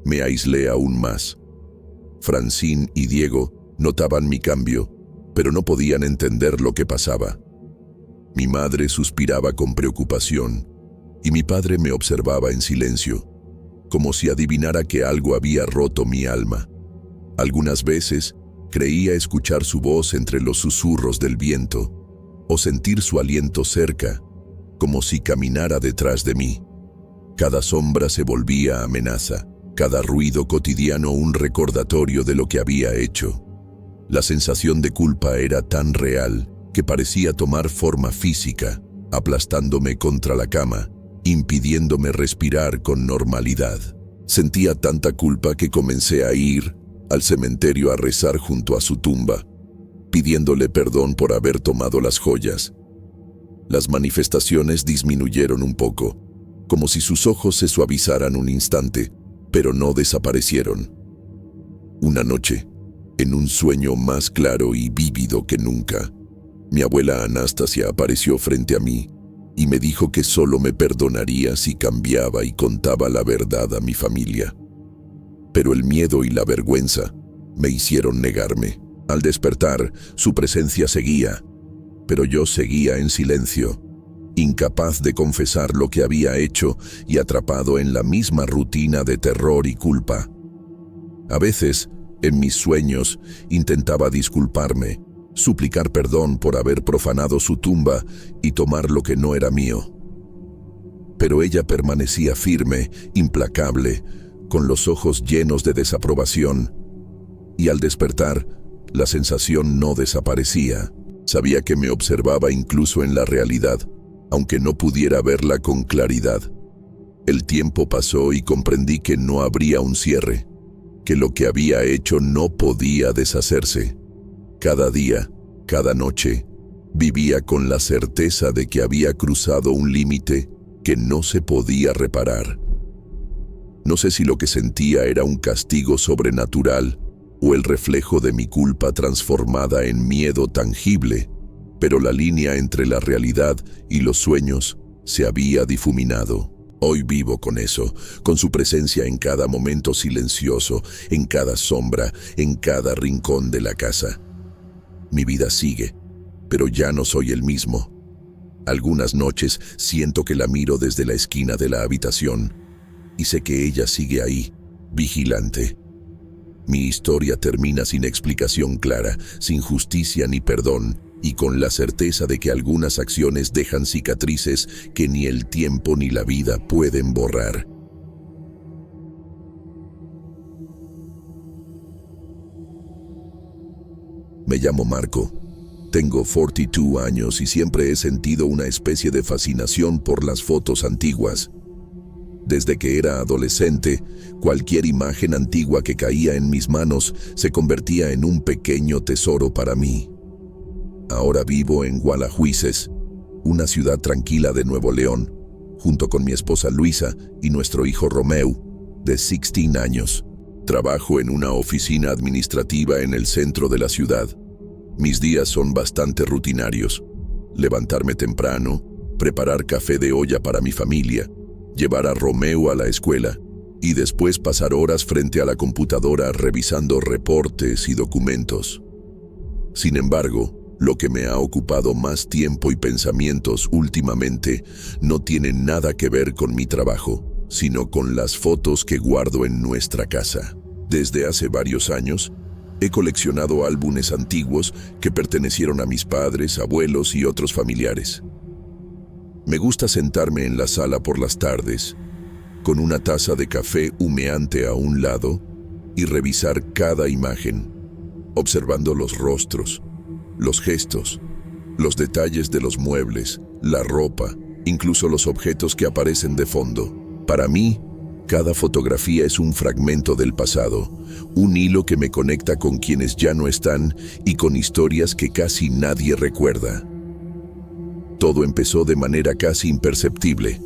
Me aislé aún más. Francine y Diego notaban mi cambio, pero no podían entender lo que pasaba. Mi madre suspiraba con preocupación, y mi padre me observaba en silencio, como si adivinara que algo había roto mi alma. Algunas veces creía escuchar su voz entre los susurros del viento, o sentir su aliento cerca, como si caminara detrás de mí. Cada sombra se volvía amenaza, cada ruido cotidiano un recordatorio de lo que había hecho. La sensación de culpa era tan real que parecía tomar forma física, aplastándome contra la cama, impidiéndome respirar con normalidad. Sentía tanta culpa que comencé a ir al cementerio a rezar junto a su tumba, pidiéndole perdón por haber tomado las joyas. Las manifestaciones disminuyeron un poco, como si sus ojos se suavizaran un instante, pero no desaparecieron. Una noche, en un sueño más claro y vívido que nunca, mi abuela Anastasia apareció frente a mí y me dijo que solo me perdonaría si cambiaba y contaba la verdad a mi familia. pero el miedo y la vergüenza me hicieron negarme. Al despertar, su presencia seguía, pero yo seguía en silencio, incapaz de confesar lo que había hecho y atrapado en la misma rutina de terror y culpa. A veces, en mis sueños, intentaba disculparme, suplicar perdón por haber profanado su tumba y tomar lo que no era mío. Pero ella permanecía firme, implacable, con los ojos llenos de desaprobación, y al despertar, la sensación no desaparecía. Sabía que me observaba incluso en la realidad, aunque no pudiera verla con claridad. El tiempo pasó y comprendí que no habría un cierre, que lo que había hecho no podía deshacerse. Cada día, cada noche, vivía con la certeza de que había cruzado un límite que no se podía reparar. No sé si lo que sentía era un castigo sobrenatural o el reflejo de mi culpa transformada en miedo tangible, pero la línea entre la realidad y los sueños se había difuminado. Hoy vivo con eso, con su presencia en cada momento silencioso, en cada sombra, en cada rincón de la casa. Mi vida sigue, pero ya no soy el mismo. Algunas noches siento que la miro desde la esquina de la habitación y sé que ella sigue ahí, vigilante. Mi historia termina sin explicación clara, sin justicia ni perdón, y con la certeza de que algunas acciones dejan cicatrices que ni el tiempo ni la vida pueden borrar. Me llamo Marco. Tengo 42 años y siempre he sentido una especie de fascinación por las fotos antiguas. Desde que era adolescente, cualquier imagen antigua que caía en mis manos se convertía en un pequeño tesoro para mí. Ahora vivo en Gualeguaychú, una ciudad tranquila de Nuevo León, junto con mi esposa Luisa y nuestro hijo Romeo, de 16 años. Trabajo en una oficina administrativa en el centro de la ciudad. Mis días son bastante rutinarios. Levantarme temprano, preparar café de olla para mi familia, llevar a Romeo a la escuela y después pasar horas frente a la computadora revisando reportes y documentos. Sin embargo, lo que me ha ocupado más tiempo y pensamientos últimamente no tiene nada que ver con mi trabajo, sino con las fotos que guardo en nuestra casa. Desde hace varios años, he coleccionado álbumes antiguos que pertenecieron a mis padres, abuelos y otros familiares. Me gusta sentarme en la sala por las tardes, con una taza de café humeante a un lado, y revisar cada imagen, observando los rostros, los gestos, los detalles de los muebles, la ropa, incluso los objetos que aparecen de fondo. Para mí, cada fotografía es un fragmento del pasado, un hilo que me conecta con quienes ya no están y con historias que casi nadie recuerda. Todo empezó de manera casi imperceptible.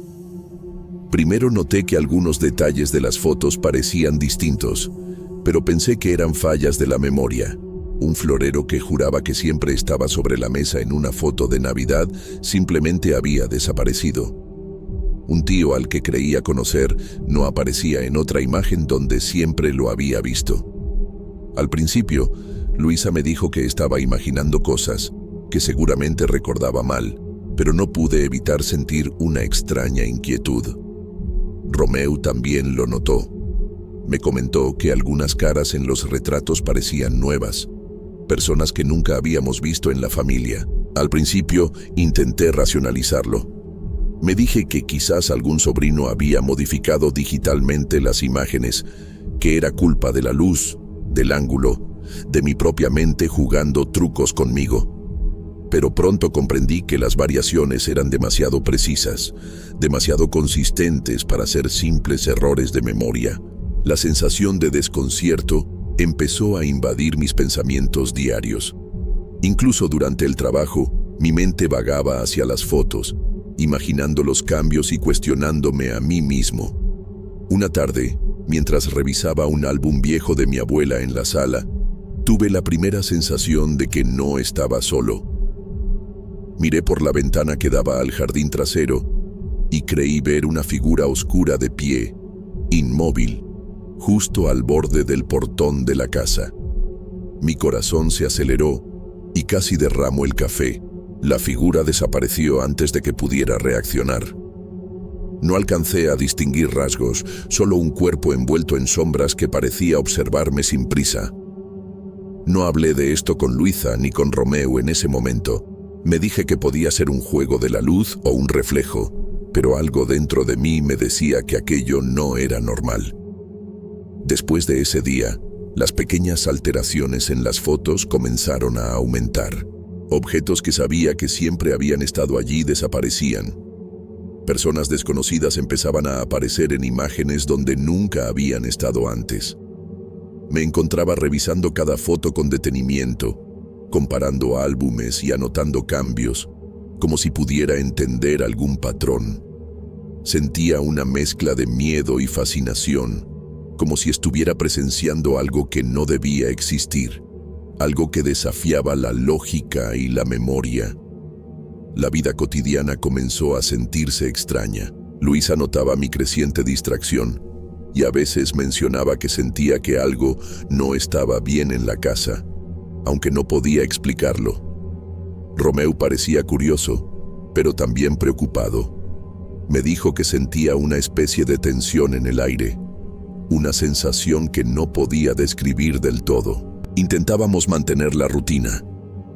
Primero noté que algunos detalles de las fotos parecían distintos, pero pensé que eran fallas de la memoria. Un florero que juraba que siempre estaba sobre la mesa en una foto de Navidad simplemente había desaparecido. Un tío al que creía conocer no aparecía en otra imagen donde siempre lo había visto. Al principio, Luisa me dijo que estaba imaginando cosas, que seguramente recordaba mal, pero no pude evitar sentir una extraña inquietud. Romeo también lo notó. Me comentó que algunas caras en los retratos parecían nuevas, personas que nunca habíamos visto en la familia. Al principio, intenté racionalizarlo. Me dije que quizás algún sobrino había modificado digitalmente las imágenes, que era culpa de la luz, del ángulo, de mi propia mente jugando trucos conmigo. Pero pronto comprendí que las variaciones eran demasiado precisas, demasiado consistentes para ser simples errores de memoria. La sensación de desconcierto empezó a invadir mis pensamientos diarios. Incluso durante el trabajo, mi mente vagaba hacia las fotos, imaginando los cambios y cuestionándome a mí mismo. Una tarde, mientras revisaba un álbum viejo de mi abuela en la sala, tuve la primera sensación de que no estaba solo. Miré por la ventana que daba al jardín trasero y creí ver una figura oscura de pie, inmóvil, justo al borde del portón de la casa. Mi corazón se aceleró y casi derramó el café. La figura desapareció antes de que pudiera reaccionar. No alcancé a distinguir rasgos, solo un cuerpo envuelto en sombras que parecía observarme sin prisa. No hablé de esto con Luisa ni con Romeu en ese momento. Me dije que podía ser un juego de la luz o un reflejo, pero algo dentro de mí me decía que aquello no era normal. Después de ese día, las pequeñas alteraciones en las fotos comenzaron a aumentar. Objetos que sabía que siempre habían estado allí desaparecían. Personas desconocidas empezaban a aparecer en imágenes donde nunca habían estado antes. Me encontraba revisando cada foto con detenimiento, comparando álbumes y anotando cambios, como si pudiera entender algún patrón. Sentía una mezcla de miedo y fascinación, como si estuviera presenciando algo que no debía existir, algo que desafiaba la lógica y la memoria. La vida cotidiana comenzó a sentirse extraña. Luisa notaba mi creciente distracción y a veces mencionaba que sentía que algo no estaba bien en la casa, aunque no podía explicarlo. Romeu parecía curioso, pero también preocupado. Me dijo que sentía una especie de tensión en el aire, una sensación que no podía describir del todo. Intentábamos mantener la rutina.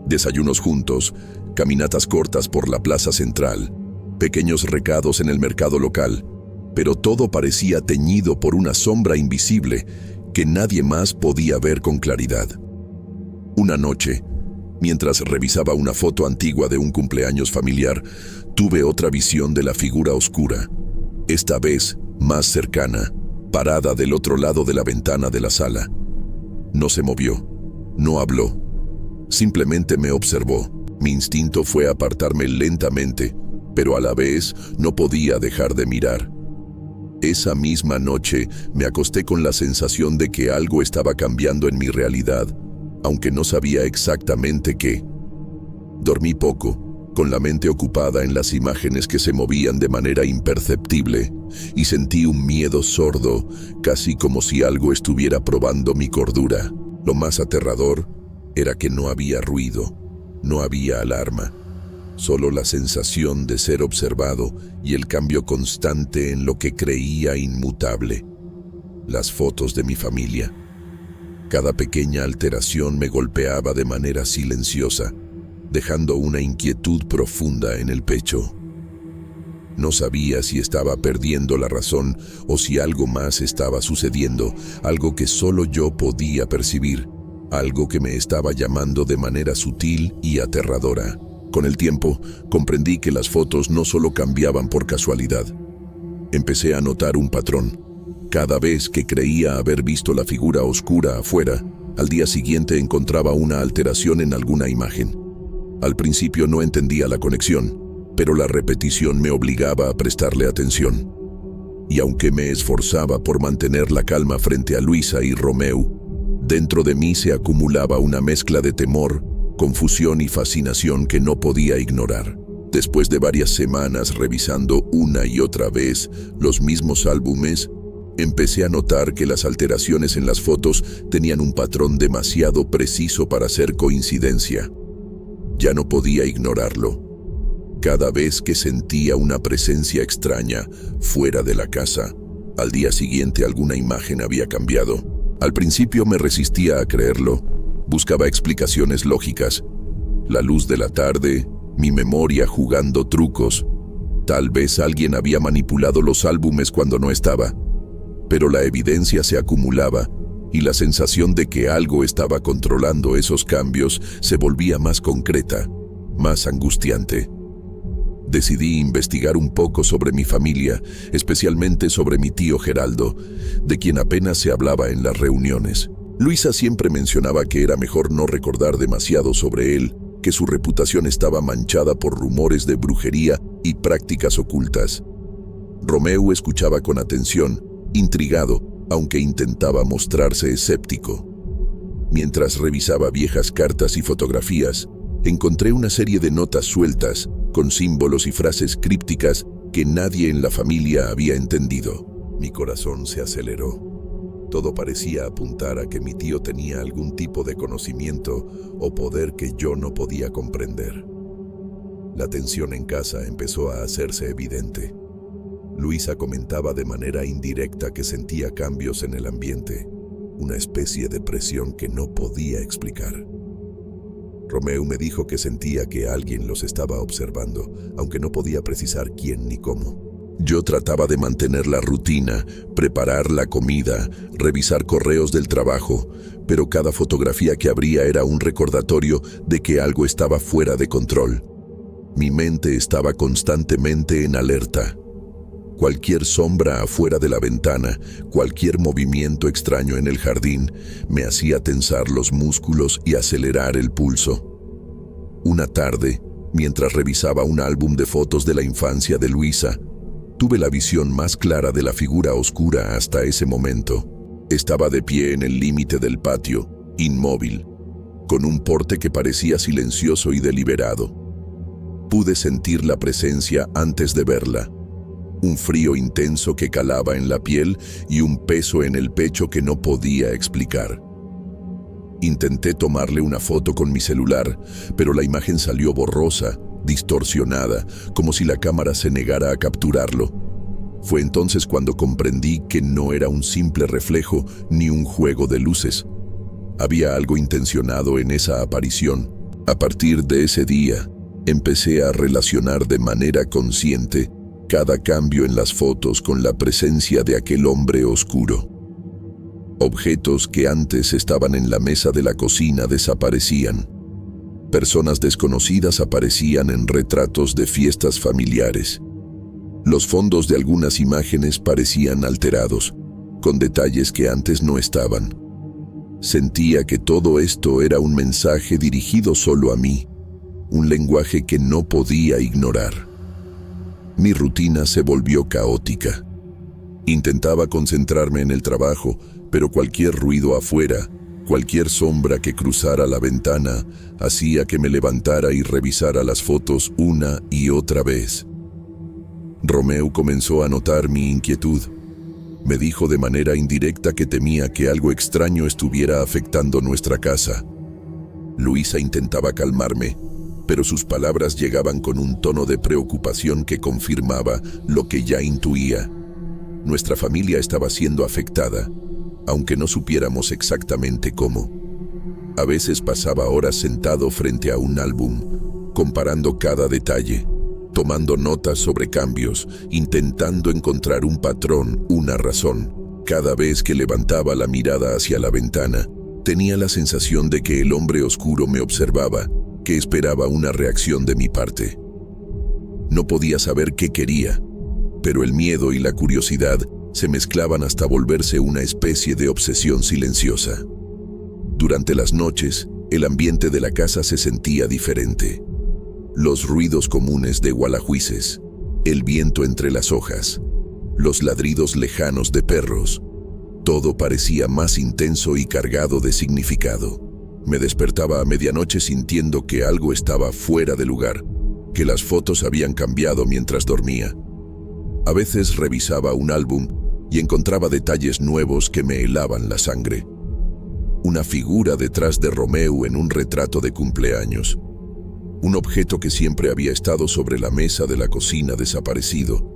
Desayunos juntos, caminatas cortas por la plaza central, pequeños recados en el mercado local, pero todo parecía teñido por una sombra invisible que nadie más podía ver con claridad. Una noche, mientras revisaba una foto antigua de un cumpleaños familiar, tuve otra visión de la figura oscura, esta vez más cercana, parada del otro lado de la ventana de la sala. No se movió, no habló, simplemente me observó. Mi instinto fue apartarme lentamente, pero a la vez no podía dejar de mirar. Esa misma noche me acosté con la sensación de que algo estaba cambiando en mi realidad, aunque no sabía exactamente qué. Dormí poco, con la mente ocupada en las imágenes que se movían de manera imperceptible, y sentí un miedo sordo, casi como si algo estuviera probando mi cordura. Lo más aterrador era que no había ruido, no había alarma, solo la sensación de ser observado y el cambio constante en lo que creía inmutable. Las fotos de mi familia. Cada pequeña alteración me golpeaba de manera silenciosa, dejando una inquietud profunda en el pecho. No sabía si estaba perdiendo la razón o si algo más estaba sucediendo, algo que solo yo podía percibir, algo que me estaba llamando de manera sutil y aterradora. Con el tiempo, comprendí que las fotos no solo cambiaban por casualidad. Empecé a notar un patrón. Cada vez que creía haber visto la figura oscura afuera, al día siguiente encontraba una alteración en alguna imagen. Al principio no entendía la conexión, pero la repetición me obligaba a prestarle atención. Y aunque me esforzaba por mantener la calma frente a Luisa y Romeu, dentro de mí se acumulaba una mezcla de temor, confusión y fascinación que no podía ignorar. Después de varias semanas revisando una y otra vez los mismos álbumes, empecé a notar que las alteraciones en las fotos tenían un patrón demasiado preciso para ser coincidencia. Ya no podía ignorarlo. Cada vez que sentía una presencia extraña fuera de la casa, al día siguiente alguna imagen había cambiado. Al principio me resistía a creerlo. Buscaba explicaciones lógicas. La luz de la tarde, mi memoria jugando trucos. Tal vez alguien había manipulado los álbumes cuando no estaba. Pero la evidencia se acumulaba y la sensación de que algo estaba controlando esos cambios se volvía más concreta, más angustiante. Decidí investigar un poco sobre mi familia, especialmente sobre mi tío Geraldo, de quien apenas se hablaba en las reuniones. Luisa siempre mencionaba que era mejor no recordar demasiado sobre él, que su reputación estaba manchada por rumores de brujería y prácticas ocultas. Romeu escuchaba con atención, intrigado, aunque intentaba mostrarse escéptico. Mientras revisaba viejas cartas y fotografías, encontré una serie de notas sueltas, con símbolos y frases crípticas que nadie en la familia había entendido. Mi corazón se aceleró. Todo parecía apuntar a que mi tío tenía algún tipo de conocimiento o poder que yo no podía comprender. La tensión en casa empezó a hacerse evidente. Luisa comentaba de manera indirecta que sentía cambios en el ambiente, una especie de presión que no podía explicar. Romeu me dijo que sentía que alguien los estaba observando, aunque no podía precisar quién ni cómo. Yo trataba de mantener la rutina, preparar la comida, revisar correos del trabajo, pero cada fotografía que abría era un recordatorio de que algo estaba fuera de control. Mi mente estaba constantemente en alerta. Cualquier sombra afuera de la ventana, cualquier movimiento extraño en el jardín, me hacía tensar los músculos y acelerar el pulso. Una tarde, mientras revisaba un álbum de fotos de la infancia de Luisa, tuve la visión más clara de la figura oscura hasta ese momento. Estaba de pie en el límite del patio, inmóvil, con un porte que parecía silencioso y deliberado. Pude sentir la presencia antes de verla. Un frío intenso que calaba en la piel y un peso en el pecho que no podía explicar. Intenté tomarle una foto con mi celular, pero la imagen salió borrosa, distorsionada, como si la cámara se negara a capturarlo. Fue entonces cuando comprendí que no era un simple reflejo ni un juego de luces. Había algo intencionado en esa aparición. A partir de ese día, empecé a relacionar de manera consciente cada cambio en las fotos con la presencia de aquel hombre oscuro. Objetos que antes estaban en la mesa de la cocina desaparecían. Personas desconocidas aparecían en retratos de fiestas familiares. Los fondos de algunas imágenes parecían alterados, con detalles que antes no estaban. Sentía que todo esto era un mensaje dirigido solo a mí, un lenguaje que no podía ignorar. Mi rutina se volvió caótica. Intentaba concentrarme en el trabajo, pero cualquier ruido afuera, cualquier sombra que cruzara la ventana, hacía que me levantara y revisara las fotos una y otra vez. Romeu comenzó a notar mi inquietud. Me dijo de manera indirecta que temía que algo extraño estuviera afectando nuestra casa. Luisa intentaba calmarme, pero sus palabras llegaban con un tono de preocupación que confirmaba lo que ya intuía. Nuestra familia estaba siendo afectada, aunque no supiéramos exactamente cómo. A veces pasaba horas sentado frente a un álbum, comparando cada detalle, tomando notas sobre cambios, intentando encontrar un patrón, una razón. Cada vez que levantaba la mirada hacia la ventana, tenía la sensación de que el hombre oscuro me observaba, que esperaba una reacción de mi parte. No podía saber qué quería, pero el miedo y la curiosidad se mezclaban hasta volverse una especie de obsesión silenciosa. Durante las noches, el ambiente de la casa se sentía diferente. Los ruidos comunes de gualajuices, el viento entre las hojas, los ladridos lejanos de perros, todo parecía más intenso y cargado de significado. Me despertaba a medianoche sintiendo que algo estaba fuera de lugar, que las fotos habían cambiado mientras dormía. A veces revisaba un álbum y encontraba detalles nuevos que me helaban la sangre. Una figura detrás de Romeu en un retrato de cumpleaños. Un objeto que siempre había estado sobre la mesa de la cocina desaparecido.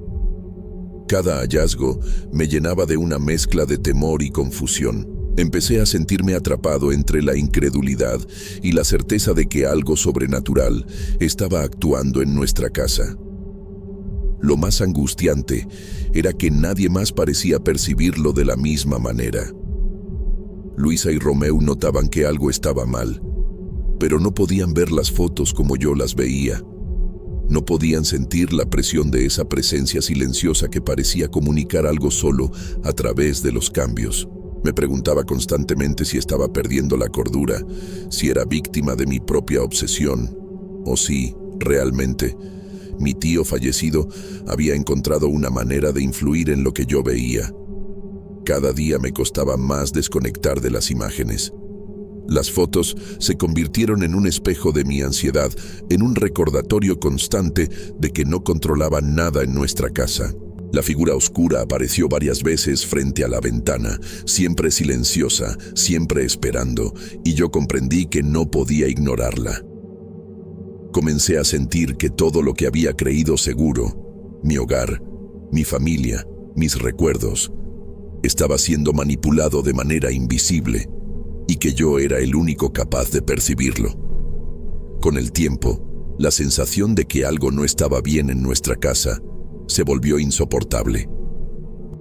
Cada hallazgo me llenaba de una mezcla de temor y confusión. Empecé a sentirme atrapado entre la incredulidad y la certeza de que algo sobrenatural estaba actuando en nuestra casa. Lo más angustiante era que nadie más parecía percibirlo de la misma manera. Luisa y Romeu notaban que algo estaba mal, pero no podían ver las fotos como yo las veía. No podían sentir la presión de esa presencia silenciosa que parecía comunicar algo solo a través de los cambios. Me preguntaba constantemente si estaba perdiendo la cordura, si era víctima de mi propia obsesión, o si, realmente, mi tío fallecido había encontrado una manera de influir en lo que yo veía. Cada día me costaba más desconectar de las imágenes. Las fotos se convirtieron en un espejo de mi ansiedad, en un recordatorio constante de que no controlaba nada en nuestra casa. La figura oscura apareció varias veces frente a la ventana, siempre silenciosa, siempre esperando, y yo comprendí que no podía ignorarla. Comencé a sentir que todo lo que había creído seguro, mi hogar, mi familia, mis recuerdos, estaba siendo manipulado de manera invisible, y que yo era el único capaz de percibirlo. Con el tiempo, la sensación de que algo no estaba bien en nuestra casa se volvió insoportable.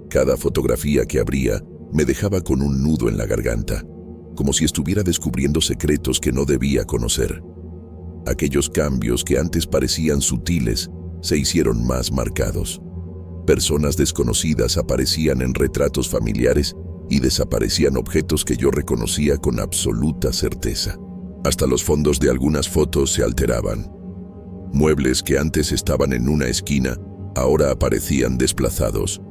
Cada fotografía que abría me dejaba con un nudo en la garganta, como si estuviera descubriendo secretos que no debía conocer. Aquellos cambios que antes parecían sutiles se hicieron más marcados. Personas desconocidas aparecían en retratos familiares y desaparecían objetos que yo reconocía con absoluta certeza. Hasta los fondos de algunas fotos se alteraban. Muebles que antes estaban en una esquina ahora aparecían desplazados.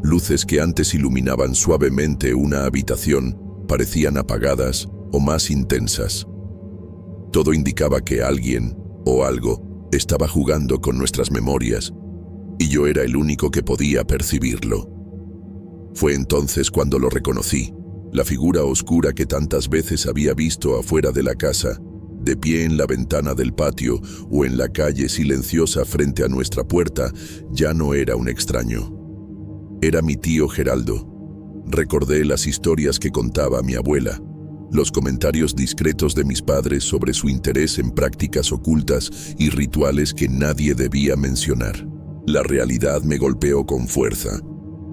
Luces que antes iluminaban suavemente una habitación parecían apagadas o más intensas. Todo indicaba que alguien o algo estaba jugando con nuestras memorias, y yo era el único que podía percibirlo. Fue entonces cuando lo reconocí, la figura oscura que tantas veces había visto afuera de la casa, de pie en la ventana del patio o en la calle silenciosa frente a nuestra puerta, ya no era un extraño. Era mi tío Geraldo. Recordé las historias que contaba mi abuela, los comentarios discretos de mis padres sobre su interés en prácticas ocultas y rituales que nadie debía mencionar. La realidad me golpeó con fuerza.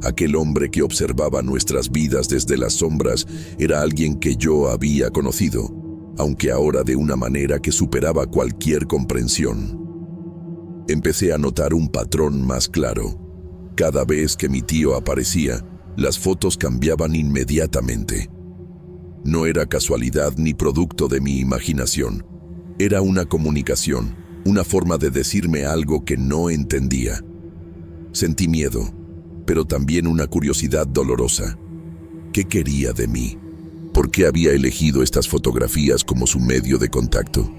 Aquel hombre que observaba nuestras vidas desde las sombras era alguien que yo había conocido, aunque ahora de una manera que superaba cualquier comprensión. Empecé a notar un patrón más claro. Cada vez que mi tío aparecía, las fotos cambiaban inmediatamente. No era casualidad ni producto de mi imaginación. Era una comunicación, una forma de decirme algo que no entendía. Sentí miedo, pero también una curiosidad dolorosa. ¿Qué quería de mí? ¿Por qué había elegido estas fotografías como su medio de contacto?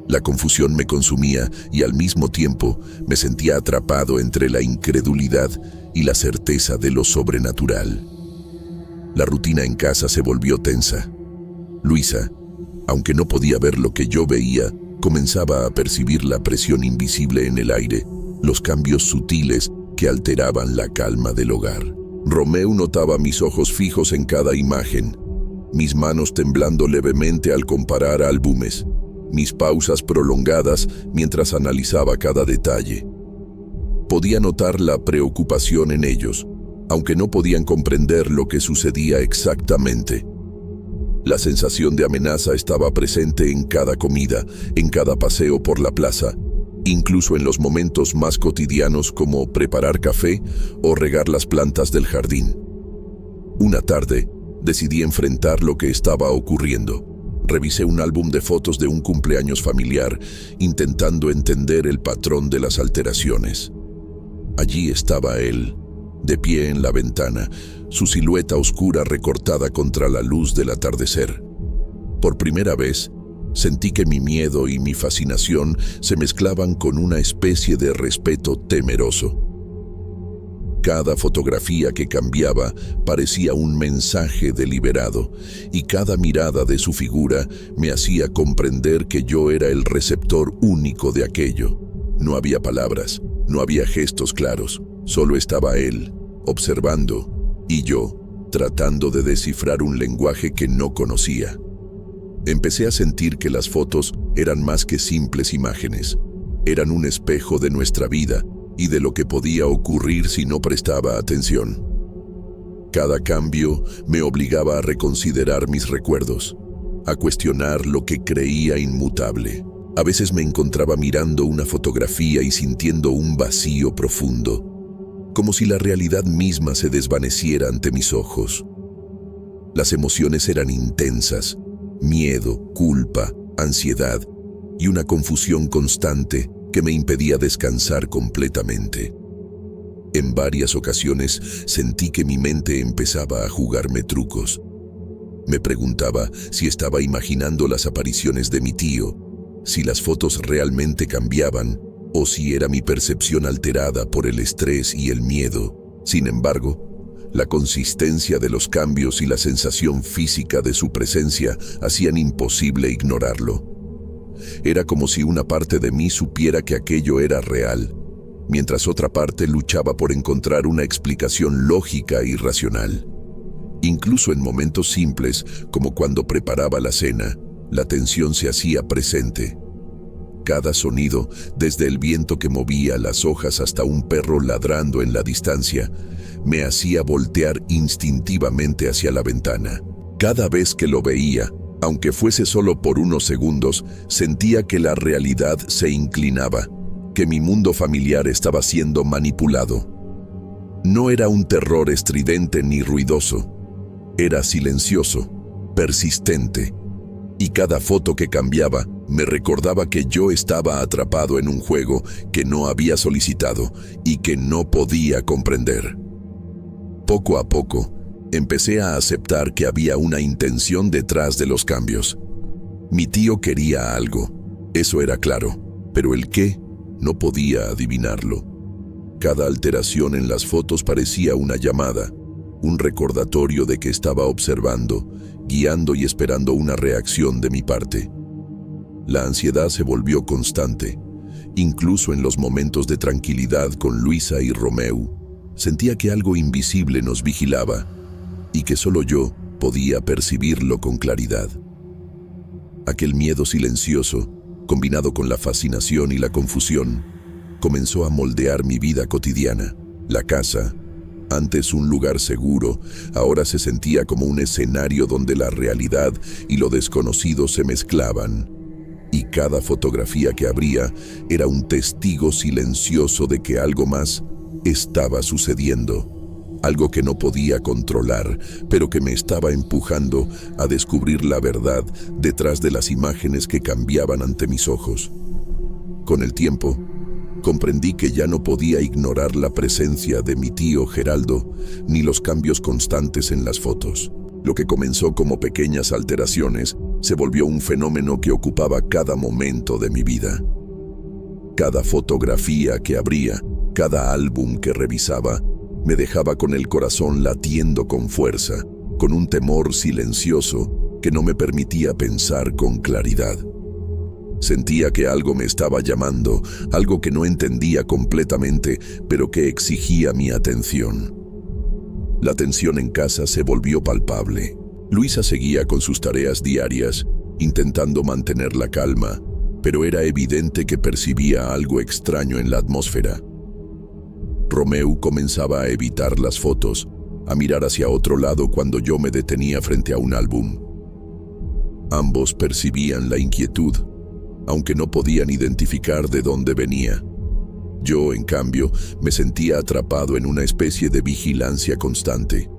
La confusión me consumía y al mismo tiempo me sentía atrapado entre la incredulidad y la certeza de lo sobrenatural. La rutina en casa se volvió tensa. Luisa, aunque no podía ver lo que yo veía, comenzaba a percibir la presión invisible en el aire, los cambios sutiles que alteraban la calma del hogar. Romeo notaba mis ojos fijos en cada imagen, mis manos temblando levemente al comparar álbumes, mis pausas prolongadas mientras analizaba cada detalle. Podía notar la preocupación en ellos, aunque no podían comprender lo que sucedía exactamente. La sensación de amenaza estaba presente en cada comida, en cada paseo por la plaza, incluso en los momentos más cotidianos como preparar café o regar las plantas del jardín. Una tarde, decidí enfrentar lo que estaba ocurriendo. Revisé un álbum de fotos de un cumpleaños familiar, intentando entender el patrón de las alteraciones. Allí estaba él, de pie en la ventana, su silueta oscura recortada contra la luz del atardecer. Por primera vez, sentí que mi miedo y mi fascinación se mezclaban con una especie de respeto temeroso. Cada fotografía que cambiaba parecía un mensaje deliberado, y cada mirada de su figura me hacía comprender que yo era el receptor único de aquello. No había palabras, no había gestos claros, solo estaba él, observando, y yo, tratando de descifrar un lenguaje que no conocía. Empecé a sentir que las fotos eran más que simples imágenes, eran un espejo de nuestra vida y de lo que podía ocurrir si no prestaba atención. Cada cambio me obligaba a reconsiderar mis recuerdos, a cuestionar lo que creía inmutable. A veces me encontraba mirando una fotografía y sintiendo un vacío profundo, como si la realidad misma se desvaneciera ante mis ojos. Las emociones eran intensas, miedo, culpa, ansiedad y una confusión constante que me impedía descansar completamente. En varias ocasiones sentí que mi mente empezaba a jugarme trucos. Me preguntaba si estaba imaginando las apariciones de mi tío, si las fotos realmente cambiaban o si era mi percepción alterada por el estrés y el miedo. Sin embargo, la consistencia de los cambios y la sensación física de su presencia hacían imposible ignorarlo. Era como si una parte de mí supiera que aquello era real, mientras otra parte luchaba por encontrar una explicación lógica y racional. Incluso en momentos simples, como cuando preparaba la cena, la tensión se hacía presente. Cada sonido, desde el viento que movía las hojas hasta un perro ladrando en la distancia, me hacía voltear instintivamente hacia la ventana. Cada vez que lo veía, aunque fuese solo por unos segundos, sentía que la realidad se inclinaba, que mi mundo familiar estaba siendo manipulado. No era un terror estridente ni ruidoso, era silencioso, persistente, y cada foto que cambiaba me recordaba que yo estaba atrapado en un juego que no había solicitado y que no podía comprender. Poco a poco, empecé a aceptar que había una intención detrás de los cambios. Mi tío quería algo, eso era claro, pero el qué no podía adivinarlo. Cada alteración en las fotos parecía una llamada, un recordatorio de que estaba observando, guiando y esperando una reacción de mi parte. La ansiedad se volvió constante. Incluso en los momentos de tranquilidad con Luisa y Romeu, sentía que algo invisible nos vigilaba y que solo yo podía percibirlo con claridad. Aquel miedo silencioso, combinado con la fascinación y la confusión, comenzó a moldear mi vida cotidiana. La casa, antes un lugar seguro, ahora se sentía como un escenario donde la realidad y lo desconocido se mezclaban. Y cada fotografía que abría era un testigo silencioso de que algo más estaba sucediendo. Algo que no podía controlar, pero que me estaba empujando a descubrir la verdad detrás de las imágenes que cambiaban ante mis ojos. Con el tiempo, comprendí que ya no podía ignorar la presencia de mi tío Geraldo, ni los cambios constantes en las fotos. Lo que comenzó como pequeñas alteraciones se volvió un fenómeno que ocupaba cada momento de mi vida. Cada fotografía que abría, cada álbum que revisaba, me dejaba con el corazón latiendo con fuerza, con un temor silencioso que no me permitía pensar con claridad. Sentía que algo me estaba llamando, algo que no entendía completamente, pero que exigía mi atención. La tensión en casa se volvió palpable. Luisa seguía con sus tareas diarias, intentando mantener la calma, pero era evidente que percibía algo extraño en la atmósfera. Romeu comenzaba a evitar las fotos, a mirar hacia otro lado cuando yo me detenía frente a un álbum. Ambos percibían la inquietud, aunque no podían identificar de dónde venía. Yo, en cambio, me sentía atrapado en una especie de vigilancia constante.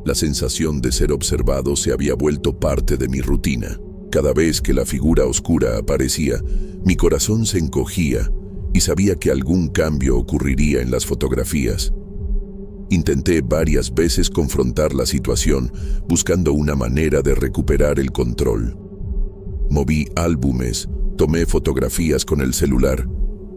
La sensación de ser observado se había vuelto parte de mi rutina. Cada vez que la figura oscura aparecía, mi corazón se encogía y sabía que algún cambio ocurriría en las fotografías. Intenté varias veces confrontar la situación, buscando una manera de recuperar el control. Moví álbumes, tomé fotografías con el celular,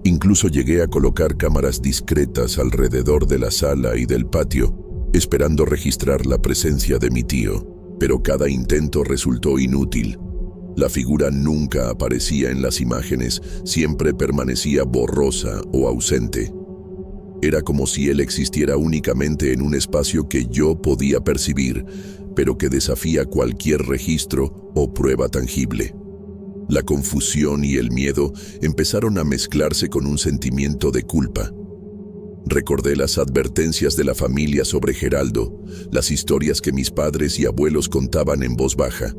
incluso llegué a colocar cámaras discretas alrededor de la sala y del patio, esperando registrar la presencia de mi tío, pero cada intento resultó inútil. La figura nunca aparecía en las imágenes, siempre permanecía borrosa o ausente. Era como si él existiera únicamente en un espacio que yo podía percibir, pero que desafía cualquier registro o prueba tangible. La confusión y el miedo empezaron a mezclarse con un sentimiento de culpa. Recordé las advertencias de la familia sobre Geraldo, las historias que mis padres y abuelos contaban en voz baja,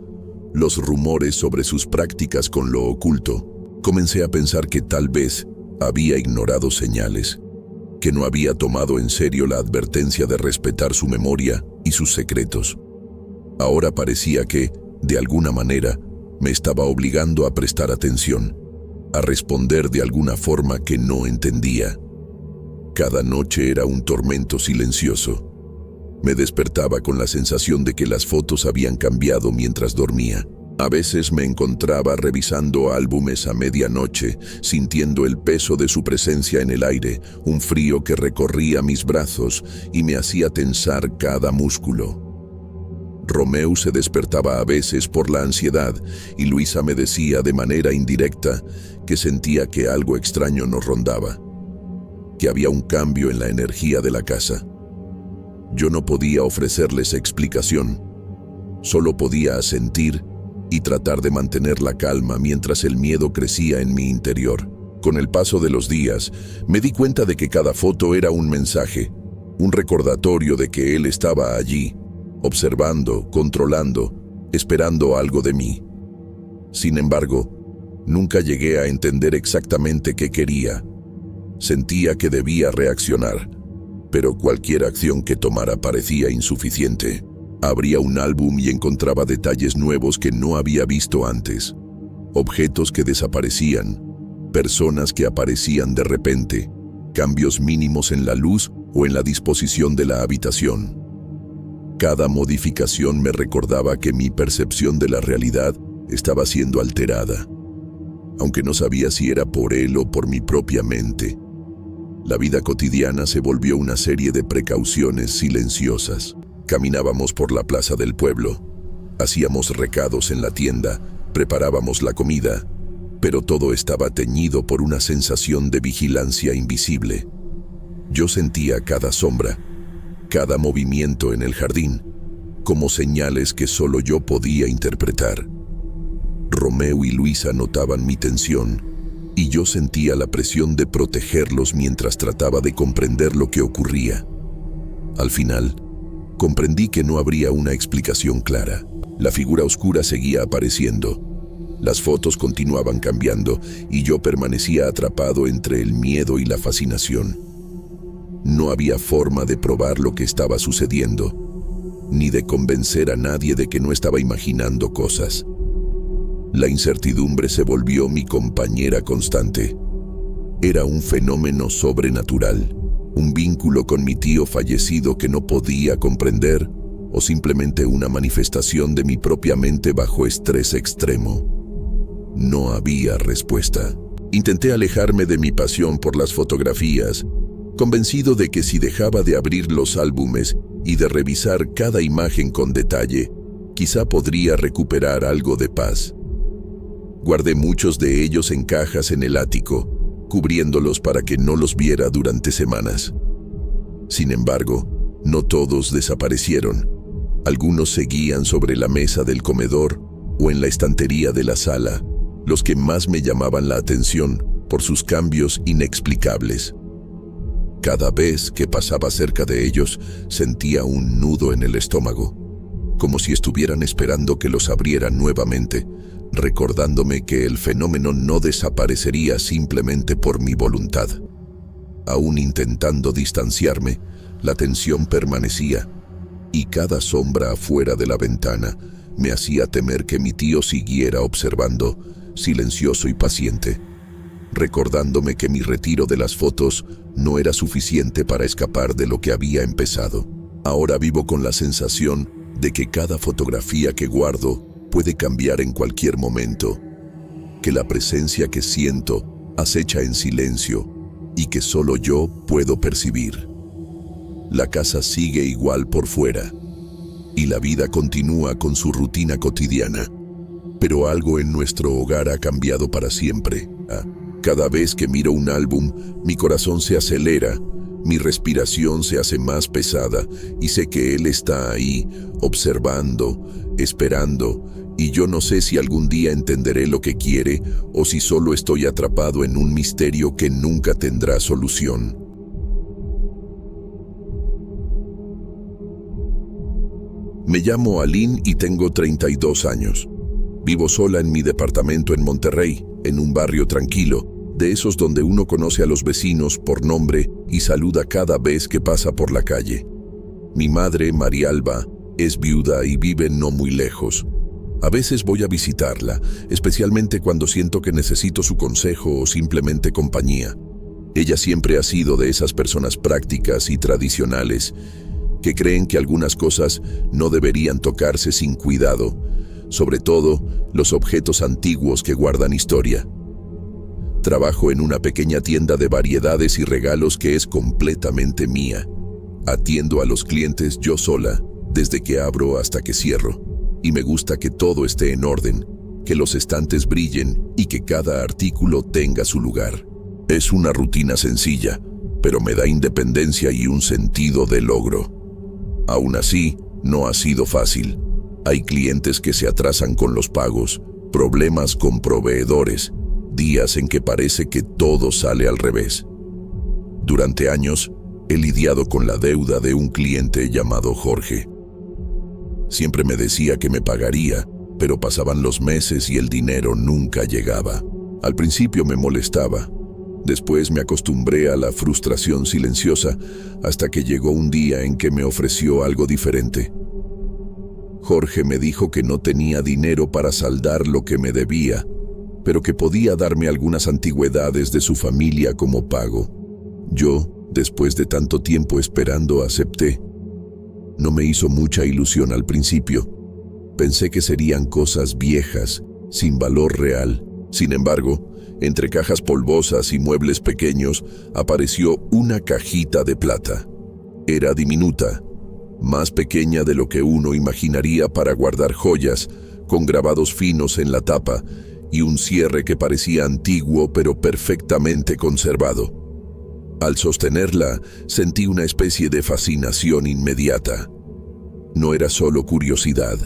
los rumores sobre sus prácticas con lo oculto. Comencé a pensar que tal vez había ignorado señales, que no había tomado en serio la advertencia de respetar su memoria y sus secretos. Ahora parecía que, de alguna manera, me estaba obligando a prestar atención, a responder de alguna forma que no entendía. Cada noche era un tormento silencioso. Me despertaba con la sensación de que las fotos habían cambiado mientras dormía. A veces me encontraba revisando álbumes a medianoche, sintiendo el peso de su presencia en el aire, un frío que recorría mis brazos y me hacía tensar cada músculo. Romeu se despertaba a veces por la ansiedad y Luisa me decía de manera indirecta que sentía que algo extraño nos rondaba, que había un cambio en la energía de la casa. Yo no podía ofrecerles explicación, solo podía asentir y tratar de mantener la calma mientras el miedo crecía en mi interior. Con el paso de los días, me di cuenta de que cada foto era un mensaje, un recordatorio de que él estaba allí, observando, controlando, esperando algo de mí. Sin embargo, nunca llegué a entender exactamente qué quería. Sentía que debía reaccionar, pero cualquier acción que tomara parecía insuficiente. Abría un álbum y encontraba detalles nuevos que no había visto antes. Objetos que desaparecían, personas que aparecían de repente, cambios mínimos en la luz o en la disposición de la habitación. Cada modificación me recordaba que mi percepción de la realidad estaba siendo alterada, aunque no sabía si era por él o por mi propia mente. La vida cotidiana se volvió una serie de precauciones silenciosas. Caminábamos por la plaza del pueblo, hacíamos recados en la tienda, preparábamos la comida, pero todo estaba teñido por una sensación de vigilancia invisible. Yo sentía cada sombra, cada movimiento en el jardín, como señales que solo yo podía interpretar. Romeu y Luisa notaban mi tensión, y yo sentía la presión de protegerlos mientras trataba de comprender lo que ocurría. Al final, comprendí que no habría una explicación clara. La figura oscura seguía apareciendo. Las fotos continuaban cambiando y yo permanecía atrapado entre el miedo y la fascinación. No había forma de probar lo que estaba sucediendo, ni de convencer a nadie de que no estaba imaginando cosas. La incertidumbre se volvió mi compañera constante. Era un fenómeno sobrenatural, un vínculo con mi tío fallecido que no podía comprender, o simplemente una manifestación de mi propia mente bajo estrés extremo. No había respuesta. Intenté alejarme de mi pasión por las fotografías, convencido de que si dejaba de abrir los álbumes y de revisar cada imagen con detalle, quizá podría recuperar algo de paz. Guardé muchos de ellos en cajas en el ático, cubriéndolos para que no los viera durante semanas. Sin embargo, no todos desaparecieron. Algunos seguían sobre la mesa del comedor o en la estantería de la sala, los que más me llamaban la atención por sus cambios inexplicables. Cada vez que pasaba cerca de ellos, sentía un nudo en el estómago, como si estuvieran esperando que los abriera nuevamente, recordándome que el fenómeno no desaparecería simplemente por mi voluntad. Aún intentando distanciarme, la tensión permanecía, y cada sombra afuera de la ventana me hacía temer que mi tío siguiera observando, silencioso y paciente, recordándome que mi retiro de las fotos no era suficiente para escapar de lo que había empezado. Ahora vivo con la sensación de que cada fotografía que guardo puede cambiar en cualquier momento, que la presencia que siento acecha en silencio y que solo yo puedo percibir. La casa sigue igual por fuera y la vida continúa con su rutina cotidiana, pero algo en nuestro hogar ha cambiado para siempre. Cada vez que miro un álbum, mi corazón se acelera, mi respiración se hace más pesada y sé que él está ahí, observando, esperando, y yo no sé si algún día entenderé lo que quiere o si solo estoy atrapado en un misterio que nunca tendrá solución. Me llamo Aline y tengo 32 años. Vivo sola en mi departamento en Monterrey, en un barrio tranquilo, de esos donde uno conoce a los vecinos por nombre y saluda cada vez que pasa por la calle. Mi madre, Marialba, es viuda y vive no muy lejos. A veces voy a visitarla, especialmente cuando siento que necesito su consejo o simplemente compañía. Ella siempre ha sido de esas personas prácticas y tradicionales que creen que algunas cosas no deberían tocarse sin cuidado, sobre todo los objetos antiguos que guardan historia. Trabajo en una pequeña tienda de variedades y regalos que es completamente mía. Atiendo a los clientes yo sola, desde que abro hasta que cierro, y me gusta que todo esté en orden, que los estantes brillen y que cada artículo tenga su lugar. Es una rutina sencilla, pero me da independencia y un sentido de logro. Aún así, no ha sido fácil. Hay clientes que se atrasan con los pagos, problemas con proveedores, días en que parece que todo sale al revés. Durante años, he lidiado con la deuda de un cliente llamado Jorge. Siempre me decía que me pagaría, pero pasaban los meses y el dinero nunca llegaba. Al principio me molestaba. Después me acostumbré a la frustración silenciosa hasta que llegó un día en que me ofreció algo diferente. Jorge me dijo que no tenía dinero para saldar lo que me debía, pero que podía darme algunas antigüedades de su familia como pago. Yo, después de tanto tiempo esperando, acepté. No me hizo mucha ilusión al principio. Pensé que serían cosas viejas, sin valor real. Sin embargo, entre cajas polvosas y muebles pequeños, apareció una cajita de plata. Era diminuta, más pequeña de lo que uno imaginaría para guardar joyas, con grabados finos en la tapa y un cierre que parecía antiguo pero perfectamente conservado. Al sostenerla, sentí una especie de fascinación inmediata. No era solo curiosidad.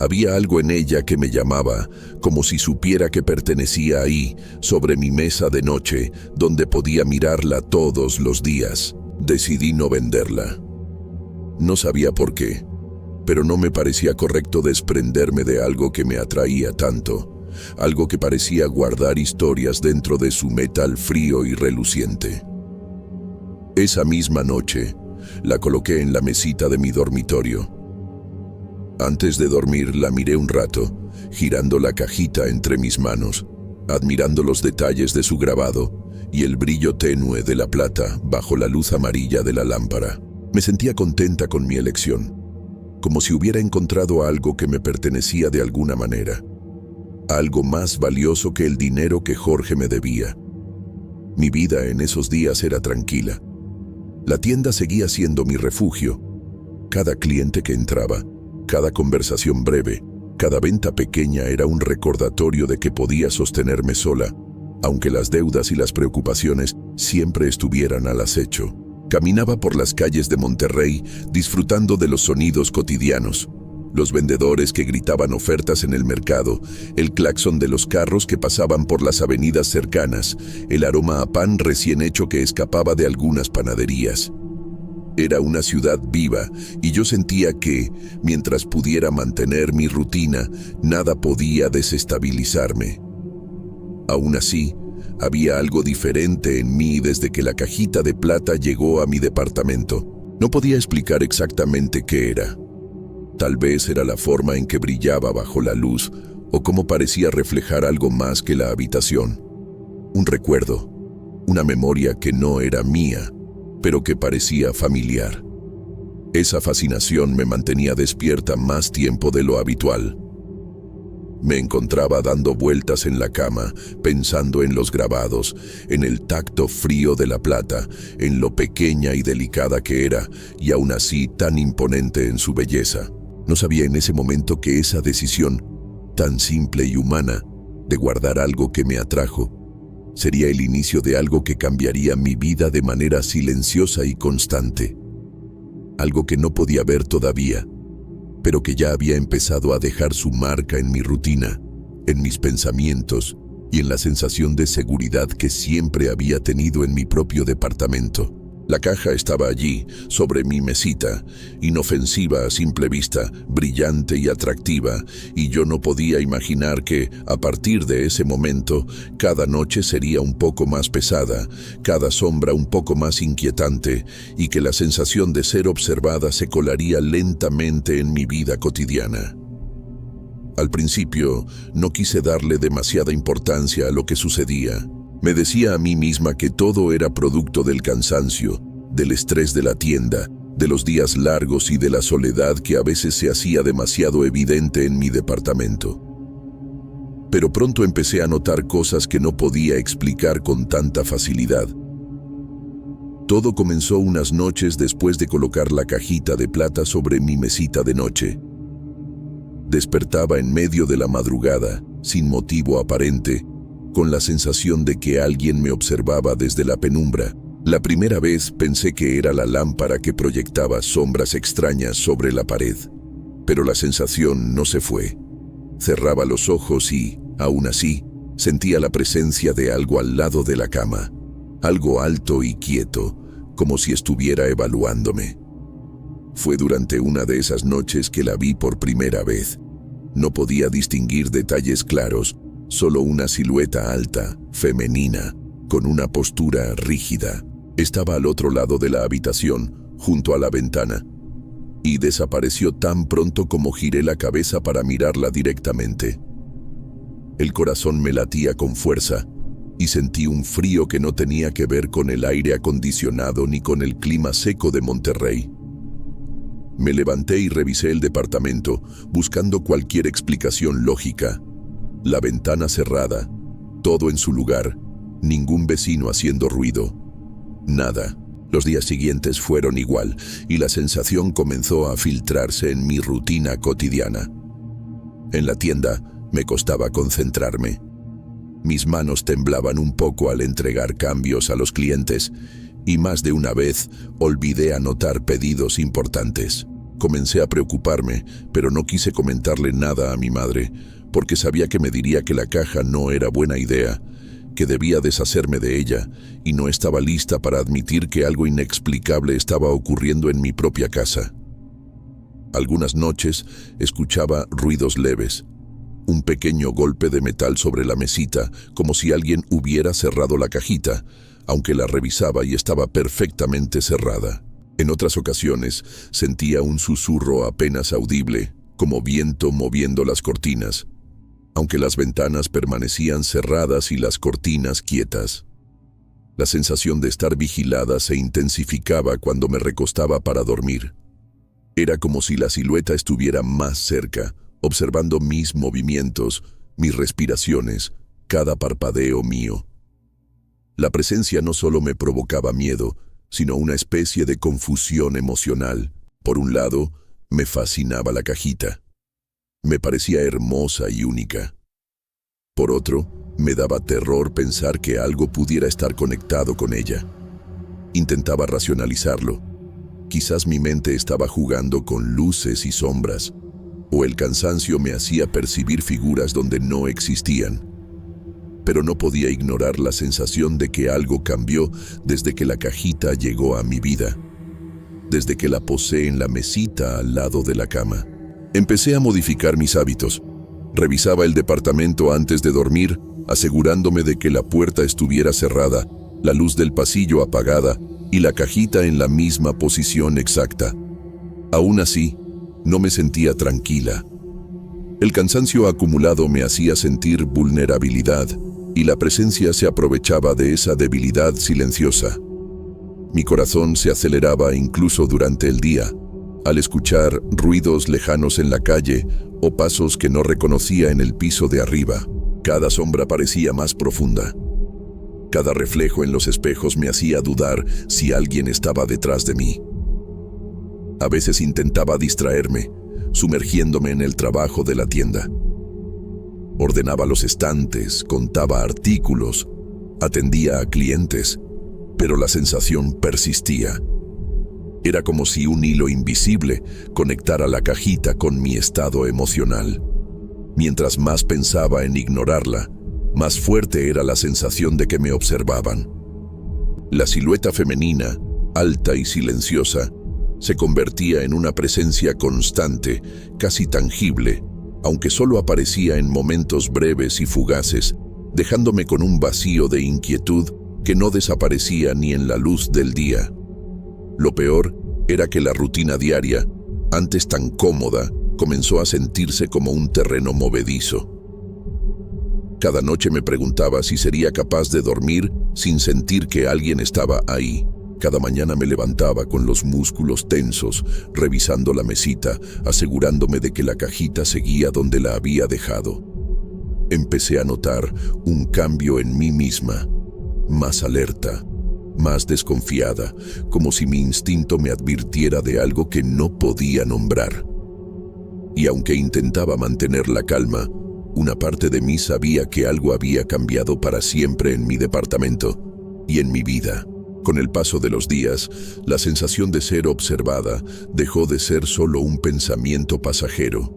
Había algo en ella que me llamaba, como si supiera que pertenecía ahí, sobre mi mesa de noche, donde podía mirarla todos los días. Decidí no venderla. No sabía por qué, pero no me parecía correcto desprenderme de algo que me atraía tanto, algo que parecía guardar historias dentro de su metal frío y reluciente. Esa misma noche, la coloqué en la mesita de mi dormitorio. Antes de dormir la miré un rato, girando la cajita entre mis manos, admirando los detalles de su grabado y el brillo tenue de la plata bajo la luz amarilla de la lámpara. Me sentía contenta con mi elección, como si hubiera encontrado algo que me pertenecía de alguna manera, algo más valioso que el dinero que Jorge me debía. Mi vida en esos días era tranquila. La tienda seguía siendo mi refugio. Cada cliente que entraba, cada conversación breve, cada venta pequeña era un recordatorio de que podía sostenerme sola, aunque las deudas y las preocupaciones siempre estuvieran al acecho. Caminaba por las calles de Monterrey disfrutando de los sonidos cotidianos, los vendedores que gritaban ofertas en el mercado, el claxon de los carros que pasaban por las avenidas cercanas, el aroma a pan recién hecho que escapaba de algunas panaderías. Era una ciudad viva y yo sentía que, mientras pudiera mantener mi rutina, nada podía desestabilizarme. Aún así, había algo diferente en mí desde que la cajita de plata llegó a mi departamento. No podía explicar exactamente qué era. Tal vez era la forma en que brillaba bajo la luz o cómo parecía reflejar algo más que la habitación. Un recuerdo, una memoria que no era mía, pero que parecía familiar. Esa fascinación me mantenía despierta más tiempo de lo habitual. Me encontraba dando vueltas en la cama, pensando en los grabados, en el tacto frío de la plata, en lo pequeña y delicada que era, y aún así tan imponente en su belleza. No sabía en ese momento que esa decisión, tan simple y humana, de guardar algo que me atrajo, sería el inicio de algo que cambiaría mi vida de manera silenciosa y constante. Algo que no podía ver todavía, pero que ya había empezado a dejar su marca en mi rutina, en mis pensamientos y en la sensación de seguridad que siempre había tenido en mi propio departamento. La caja estaba allí, sobre mi mesita, inofensiva a simple vista, brillante y atractiva, y yo no podía imaginar que, a partir de ese momento, cada noche sería un poco más pesada, cada sombra un poco más inquietante, y que la sensación de ser observada se colaría lentamente en mi vida cotidiana. Al principio, no quise darle demasiada importancia a lo que sucedía. Me decía a mí misma que todo era producto del cansancio, del estrés de la tienda, de los días largos y de la soledad que a veces se hacía demasiado evidente en mi departamento. Pero pronto empecé a notar cosas que no podía explicar con tanta facilidad. Todo comenzó unas noches después de colocar la cajita de plata sobre mi mesita de noche. Despertaba en medio de la madrugada, sin motivo aparente, con la sensación de que alguien me observaba desde la penumbra. La primera vez pensé que era la lámpara que proyectaba sombras extrañas sobre la pared, pero la sensación no se fue. Cerraba los ojos y, aún así, sentía la presencia de algo al lado de la cama, algo alto y quieto, como si estuviera evaluándome. Fue durante una de esas noches que la vi por primera vez. No podía distinguir detalles claros, solo una silueta alta, femenina, con una postura rígida. Estaba al otro lado de la habitación, junto a la ventana, y desapareció tan pronto como giré la cabeza para mirarla directamente. El corazón me latía con fuerza, y sentí un frío que no tenía que ver con el aire acondicionado ni con el clima seco de Monterrey. Me levanté y revisé el departamento, buscando cualquier explicación lógica. La ventana cerrada, todo en su lugar, ningún vecino haciendo ruido. Nada. Los días siguientes fueron igual, y la sensación comenzó a filtrarse en mi rutina cotidiana. En la tienda me costaba concentrarme. Mis manos temblaban un poco al entregar cambios a los clientes, y más de una vez olvidé anotar pedidos importantes. Comencé a preocuparme, pero no quise comentarle nada a mi madre, porque sabía que me diría que la caja no era buena idea, que debía deshacerme de ella, y no estaba lista para admitir que algo inexplicable estaba ocurriendo en mi propia casa. Algunas noches escuchaba ruidos leves, un pequeño golpe de metal sobre la mesita, como si alguien hubiera cerrado la cajita, aunque la revisaba y estaba perfectamente cerrada. En otras ocasiones sentía un susurro apenas audible, como viento moviendo las cortinas, aunque las ventanas permanecían cerradas y las cortinas quietas. La sensación de estar vigilada se intensificaba cuando me recostaba para dormir. Era como si la silueta estuviera más cerca, observando mis movimientos, mis respiraciones, cada parpadeo mío. La presencia no solo me provocaba miedo, sino una especie de confusión emocional. Por un lado, me fascinaba la cajita. Me parecía hermosa y única. Por otro, me daba terror pensar que algo pudiera estar conectado con ella. Intentaba racionalizarlo. Quizás mi mente estaba jugando con luces y sombras, o el cansancio me hacía percibir figuras donde no existían. Pero no podía ignorar la sensación de que algo cambió desde que la cajita llegó a mi vida, desde que la posé en la mesita al lado de la cama. Empecé a modificar mis hábitos. Revisaba el departamento antes de dormir, asegurándome de que la puerta estuviera cerrada, la luz del pasillo apagada y la cajita en la misma posición exacta. Aún así, no me sentía tranquila. El cansancio acumulado me hacía sentir vulnerabilidad, y la presencia se aprovechaba de esa debilidad silenciosa. Mi corazón se aceleraba incluso durante el día, al escuchar ruidos lejanos en la calle o pasos que no reconocía en el piso de arriba. Cada sombra parecía más profunda. Cada reflejo en los espejos me hacía dudar si alguien estaba detrás de mí. A veces intentaba distraerme, sumergiéndome en el trabajo de la tienda. Ordenaba los estantes, contaba artículos, atendía a clientes, pero la sensación persistía. Era como si un hilo invisible conectara la cajita con mi estado emocional. Mientras más pensaba en ignorarla, más fuerte era la sensación de que me observaban. La silueta femenina, alta y silenciosa, se convertía en una presencia constante, casi tangible, aunque solo aparecía en momentos breves y fugaces, dejándome con un vacío de inquietud que no desaparecía ni en la luz del día. Lo peor era que la rutina diaria, antes tan cómoda, comenzó a sentirse como un terreno movedizo. Cada noche me preguntaba si sería capaz de dormir sin sentir que alguien estaba ahí. Cada mañana me levantaba con los músculos tensos, revisando la mesita, asegurándome de que la cajita seguía donde la había dejado. Empecé a notar un cambio en mí misma, más alerta, más desconfiada, como si mi instinto me advirtiera de algo que no podía nombrar. Y aunque intentaba mantener la calma, una parte de mí sabía que algo había cambiado para siempre en mi departamento y en mi vida. Con el paso de los días, la sensación de ser observada dejó de ser solo un pensamiento pasajero.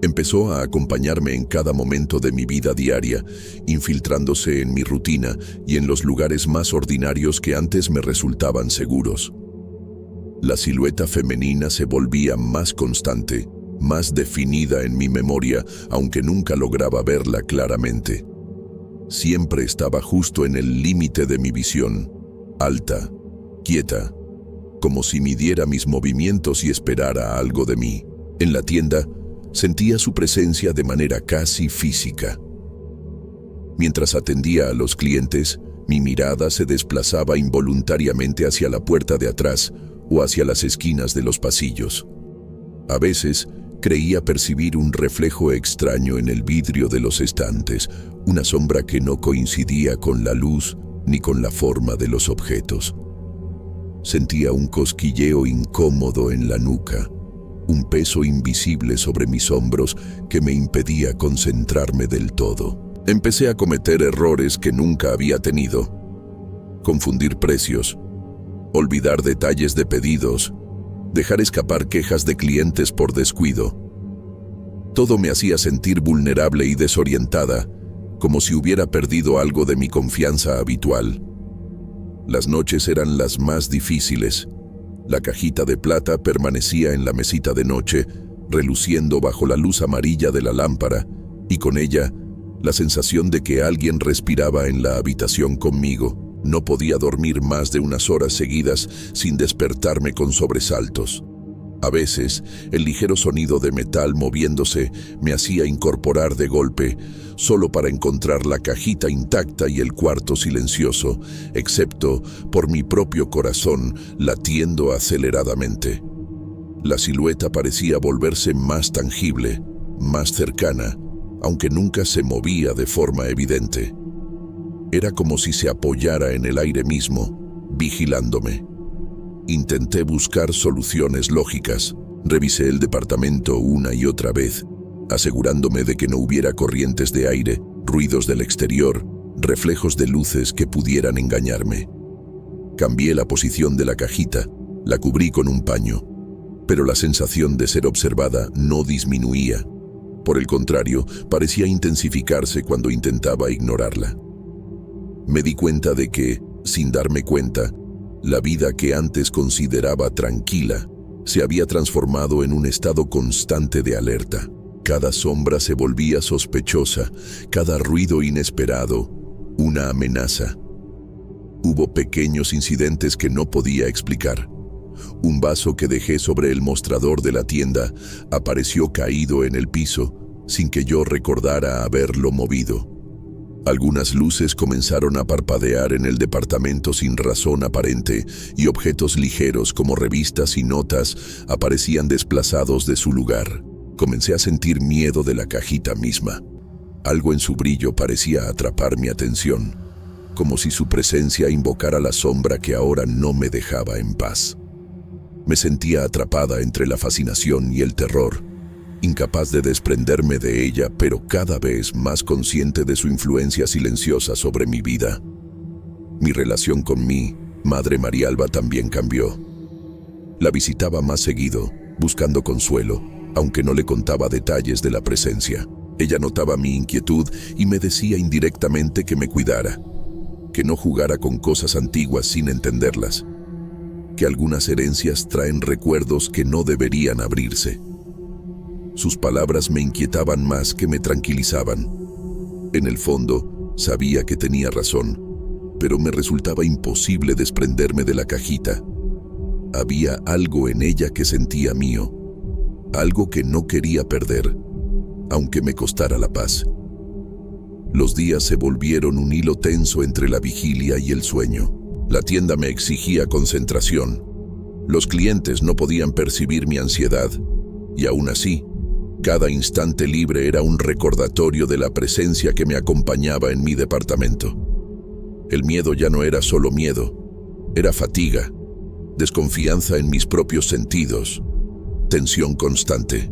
Empezó a acompañarme en cada momento de mi vida diaria, infiltrándose en mi rutina y en los lugares más ordinarios que antes me resultaban seguros. La silueta femenina se volvía más constante, más definida en mi memoria, aunque nunca lograba verla claramente. Siempre estaba justo en el límite de mi visión, alta, quieta, como si midiera mis movimientos y esperara algo de mí. En la tienda, sentía su presencia de manera casi física. Mientras atendía a los clientes, mi mirada se desplazaba involuntariamente hacia la puerta de atrás o hacia las esquinas de los pasillos. A veces, creía percibir un reflejo extraño en el vidrio de los estantes, una sombra que no coincidía con la luz ni con la forma de los objetos. Sentía un cosquilleo incómodo en la nuca, un peso invisible sobre mis hombros que me impedía concentrarme del todo. Empecé a cometer errores que nunca había tenido. Confundir precios, olvidar detalles de pedidos, dejar escapar quejas de clientes por descuido. Todo me hacía sentir vulnerable y desorientada, como si hubiera perdido algo de mi confianza habitual. Las noches eran las más difíciles. La cajita de plata permanecía en la mesita de noche, reluciendo bajo la luz amarilla de la lámpara, y con ella, la sensación de que alguien respiraba en la habitación conmigo. No podía dormir más de unas horas seguidas sin despertarme con sobresaltos. A veces, el ligero sonido de metal moviéndose me hacía incorporar de golpe, solo para encontrar la cajita intacta y el cuarto silencioso, excepto por mi propio corazón latiendo aceleradamente. La silueta parecía volverse más tangible, más cercana, aunque nunca se movía de forma evidente. Era como si se apoyara en el aire mismo, vigilándome. Intenté buscar soluciones lógicas. Revisé el departamento una y otra vez, asegurándome de que no hubiera corrientes de aire, ruidos del exterior, reflejos de luces que pudieran engañarme. Cambié la posición de la cajita, la cubrí con un paño, pero la sensación de ser observada no disminuía. Por el contrario, parecía intensificarse cuando intentaba ignorarla. Me di cuenta de que, sin darme cuenta, la vida que antes consideraba tranquila se había transformado en un estado constante de alerta. Cada sombra se volvía sospechosa, cada ruido inesperado, una amenaza. Hubo pequeños incidentes que no podía explicar. Un vaso que dejé sobre el mostrador de la tienda apareció caído en el piso sin que yo recordara haberlo movido. Algunas luces comenzaron a parpadear en el departamento sin razón aparente y objetos ligeros como revistas y notas aparecían desplazados de su lugar. Comencé a sentir miedo de la cajita misma. Algo en su brillo parecía atrapar mi atención, como si su presencia invocara la sombra que ahora no me dejaba en paz. Me sentía atrapada entre la fascinación y el terror, incapaz de desprenderme de ella, pero cada vez más consciente de su influencia silenciosa sobre mi vida. Mi relación con mi madre Marialba también cambió. La visitaba más seguido, buscando consuelo, aunque no le contaba detalles de la presencia. Ella notaba mi inquietud y me decía indirectamente que me cuidara, que no jugara con cosas antiguas sin entenderlas, que algunas herencias traen recuerdos que no deberían abrirse. Sus palabras me inquietaban más que me tranquilizaban. En el fondo, sabía que tenía razón, pero me resultaba imposible desprenderme de la cajita. Había algo en ella que sentía mío, algo que no quería perder, aunque me costara la paz. Los días se volvieron un hilo tenso entre la vigilia y el sueño. La tienda me exigía concentración. Los clientes no podían percibir mi ansiedad, y aún así, cada instante libre era un recordatorio de la presencia que me acompañaba en mi departamento. El miedo ya no era solo miedo, era fatiga, desconfianza en mis propios sentidos, tensión constante.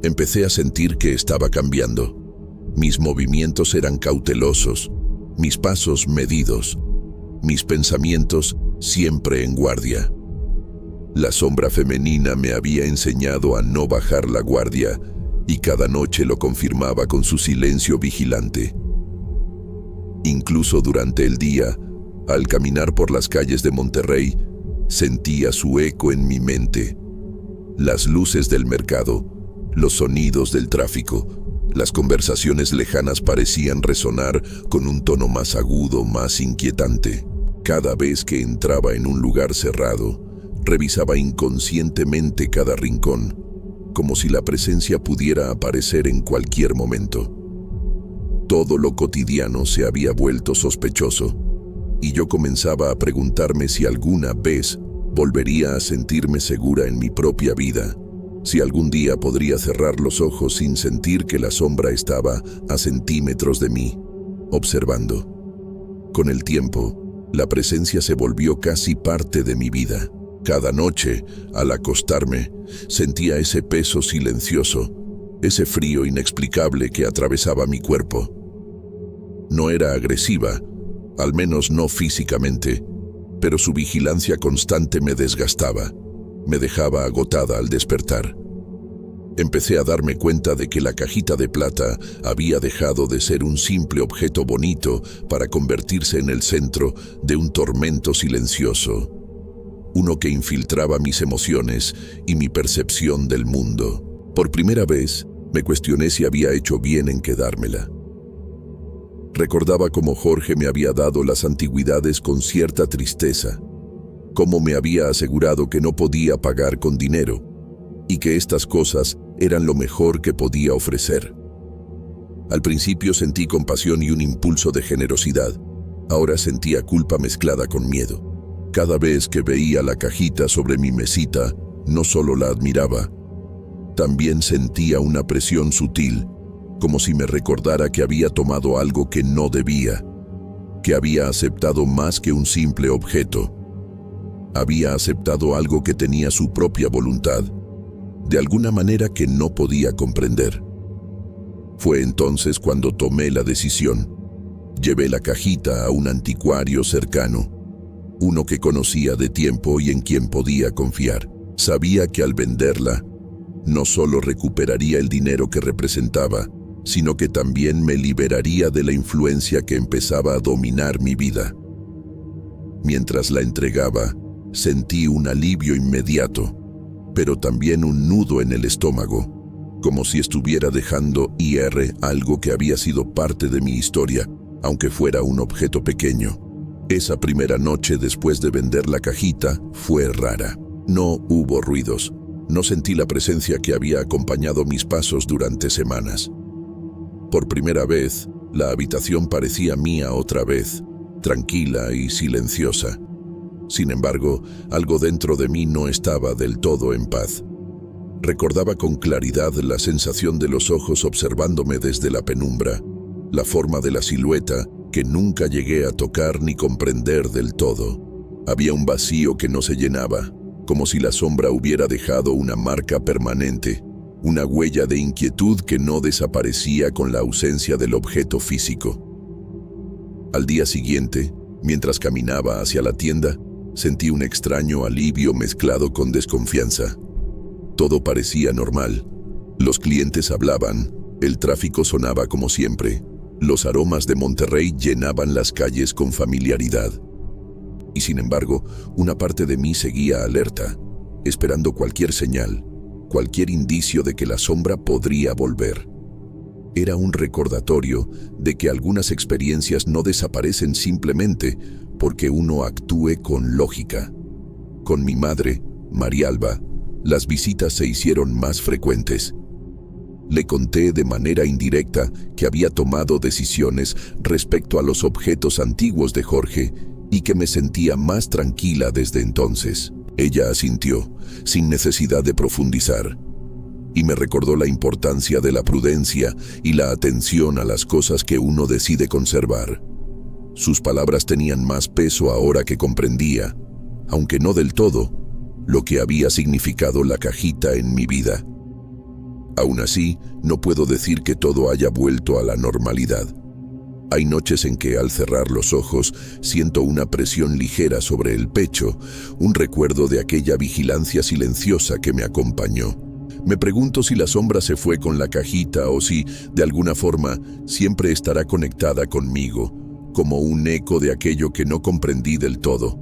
Empecé a sentir que estaba cambiando. Mis movimientos eran cautelosos, mis pasos medidos, mis pensamientos siempre en guardia. La sombra femenina me había enseñado a no bajar la guardia y cada noche lo confirmaba con su silencio vigilante. Incluso durante el día, al caminar por las calles de Monterrey, sentía su eco en mi mente. Las luces del mercado, los sonidos del tráfico, las conversaciones lejanas parecían resonar con un tono más agudo, más inquietante. Cada vez que entraba en un lugar cerrado, revisaba inconscientemente cada rincón, como si la presencia pudiera aparecer en cualquier momento. Todo lo cotidiano se había vuelto sospechoso, y yo comenzaba a preguntarme si alguna vez volvería a sentirme segura en mi propia vida, si algún día podría cerrar los ojos sin sentir que la sombra estaba a centímetros de mí, observando. Con el tiempo, la presencia se volvió casi parte de mi vida. Cada noche, al acostarme, sentía ese peso silencioso, ese frío inexplicable que atravesaba mi cuerpo. No era agresiva, al menos no físicamente, pero su vigilancia constante me desgastaba, me dejaba agotada al despertar. Empecé a darme cuenta de que la cajita de plata había dejado de ser un simple objeto bonito para convertirse en el centro de un tormento silencioso, uno que infiltraba mis emociones y mi percepción del mundo. Por primera vez, me cuestioné si había hecho bien en quedármela. Recordaba cómo Jorge me había dado las antigüedades con cierta tristeza, cómo me había asegurado que no podía pagar con dinero y que estas cosas eran lo mejor que podía ofrecer. Al principio sentí compasión y un impulso de generosidad. Ahora sentía culpa mezclada con miedo. Cada vez que veía la cajita sobre mi mesita, no solo la admiraba, también sentía una presión sutil, como si me recordara que había tomado algo que no debía, que había aceptado más que un simple objeto. Había aceptado algo que tenía su propia voluntad, de alguna manera que no podía comprender. Fue entonces cuando tomé la decisión. Llevé la cajita a un anticuario cercano, uno que conocía de tiempo y en quien podía confiar. Sabía que al venderla, no solo recuperaría el dinero que representaba, sino que también me liberaría de la influencia que empezaba a dominar mi vida. Mientras la entregaba, sentí un alivio inmediato, pero también un nudo en el estómago, como si estuviera dejando ir algo que había sido parte de mi historia, aunque fuera un objeto pequeño. Esa primera noche después de vender la cajita fue rara. No hubo ruidos. No sentí la presencia que había acompañado mis pasos durante semanas. Por primera vez, la habitación parecía mía otra vez, tranquila y silenciosa. Sin embargo, algo dentro de mí no estaba del todo en paz. Recordaba con claridad la sensación de los ojos observándome desde la penumbra, la forma de la silueta que nunca llegué a tocar ni comprender del todo. Había un vacío que no se llenaba, como si la sombra hubiera dejado una marca permanente, una huella de inquietud que no desaparecía con la ausencia del objeto físico. Al día siguiente, mientras caminaba hacia la tienda, sentí un extraño alivio mezclado con desconfianza. Todo parecía normal. Los clientes hablaban, el tráfico sonaba como siempre, los aromas de Monterrey llenaban las calles con familiaridad. Y sin embargo, una parte de mí seguía alerta, esperando cualquier señal, cualquier indicio de que la sombra podría volver. Era un recordatorio de que algunas experiencias no desaparecen simplemente porque uno actúe con lógica. Con mi madre, Marialba, las visitas se hicieron más frecuentes. Le conté de manera indirecta que había tomado decisiones respecto a los objetos antiguos de Jorge y que me sentía más tranquila desde entonces. Ella asintió, sin necesidad de profundizar, y me recordó la importancia de la prudencia y la atención a las cosas que uno decide conservar. Sus palabras tenían más peso ahora que comprendía, aunque no del todo, lo que había significado la cajita en mi vida. Aún así, no puedo decir que todo haya vuelto a la normalidad. Hay noches en que al cerrar los ojos siento una presión ligera sobre el pecho, un recuerdo de aquella vigilancia silenciosa que me acompañó. Me pregunto si la sombra se fue con la cajita o si, de alguna forma, siempre estará conectada conmigo, como un eco de aquello que no comprendí del todo.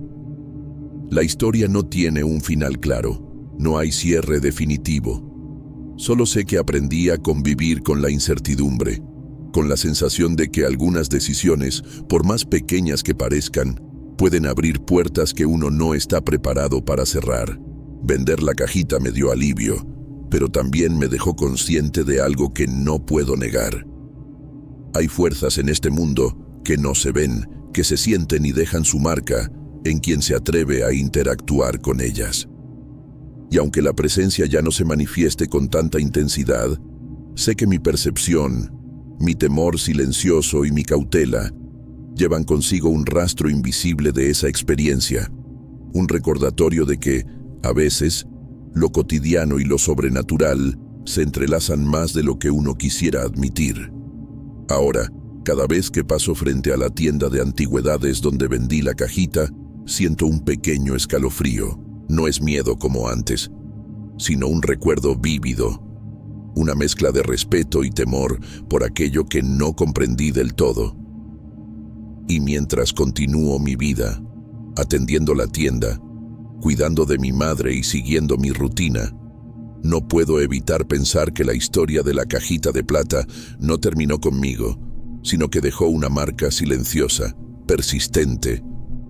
La historia no tiene un final claro, no hay cierre definitivo. Solo sé que aprendí a convivir con la incertidumbre, con la sensación de que algunas decisiones, por más pequeñas que parezcan, pueden abrir puertas que uno no está preparado para cerrar. Vender la cajita me dio alivio, pero también me dejó consciente de algo que no puedo negar. Hay fuerzas en este mundo que no se ven, que se sienten y dejan su marca en quien se atreve a interactuar con ellas. Y aunque la presencia ya no se manifieste con tanta intensidad, sé que mi percepción, mi temor silencioso y mi cautela llevan consigo un rastro invisible de esa experiencia, un recordatorio de que, a veces, lo cotidiano y lo sobrenatural se entrelazan más de lo que uno quisiera admitir. Ahora, cada vez que paso frente a la tienda de antigüedades donde vendí la cajita, siento un pequeño escalofrío. No es miedo como antes, sino un recuerdo vívido, una mezcla de respeto y temor por aquello que no comprendí del todo. Y mientras continúo mi vida, atendiendo la tienda, cuidando de mi madre y siguiendo mi rutina, no puedo evitar pensar que la historia de la cajita de plata no terminó conmigo, sino que dejó una marca silenciosa, persistente,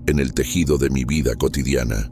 en el tejido de mi vida cotidiana.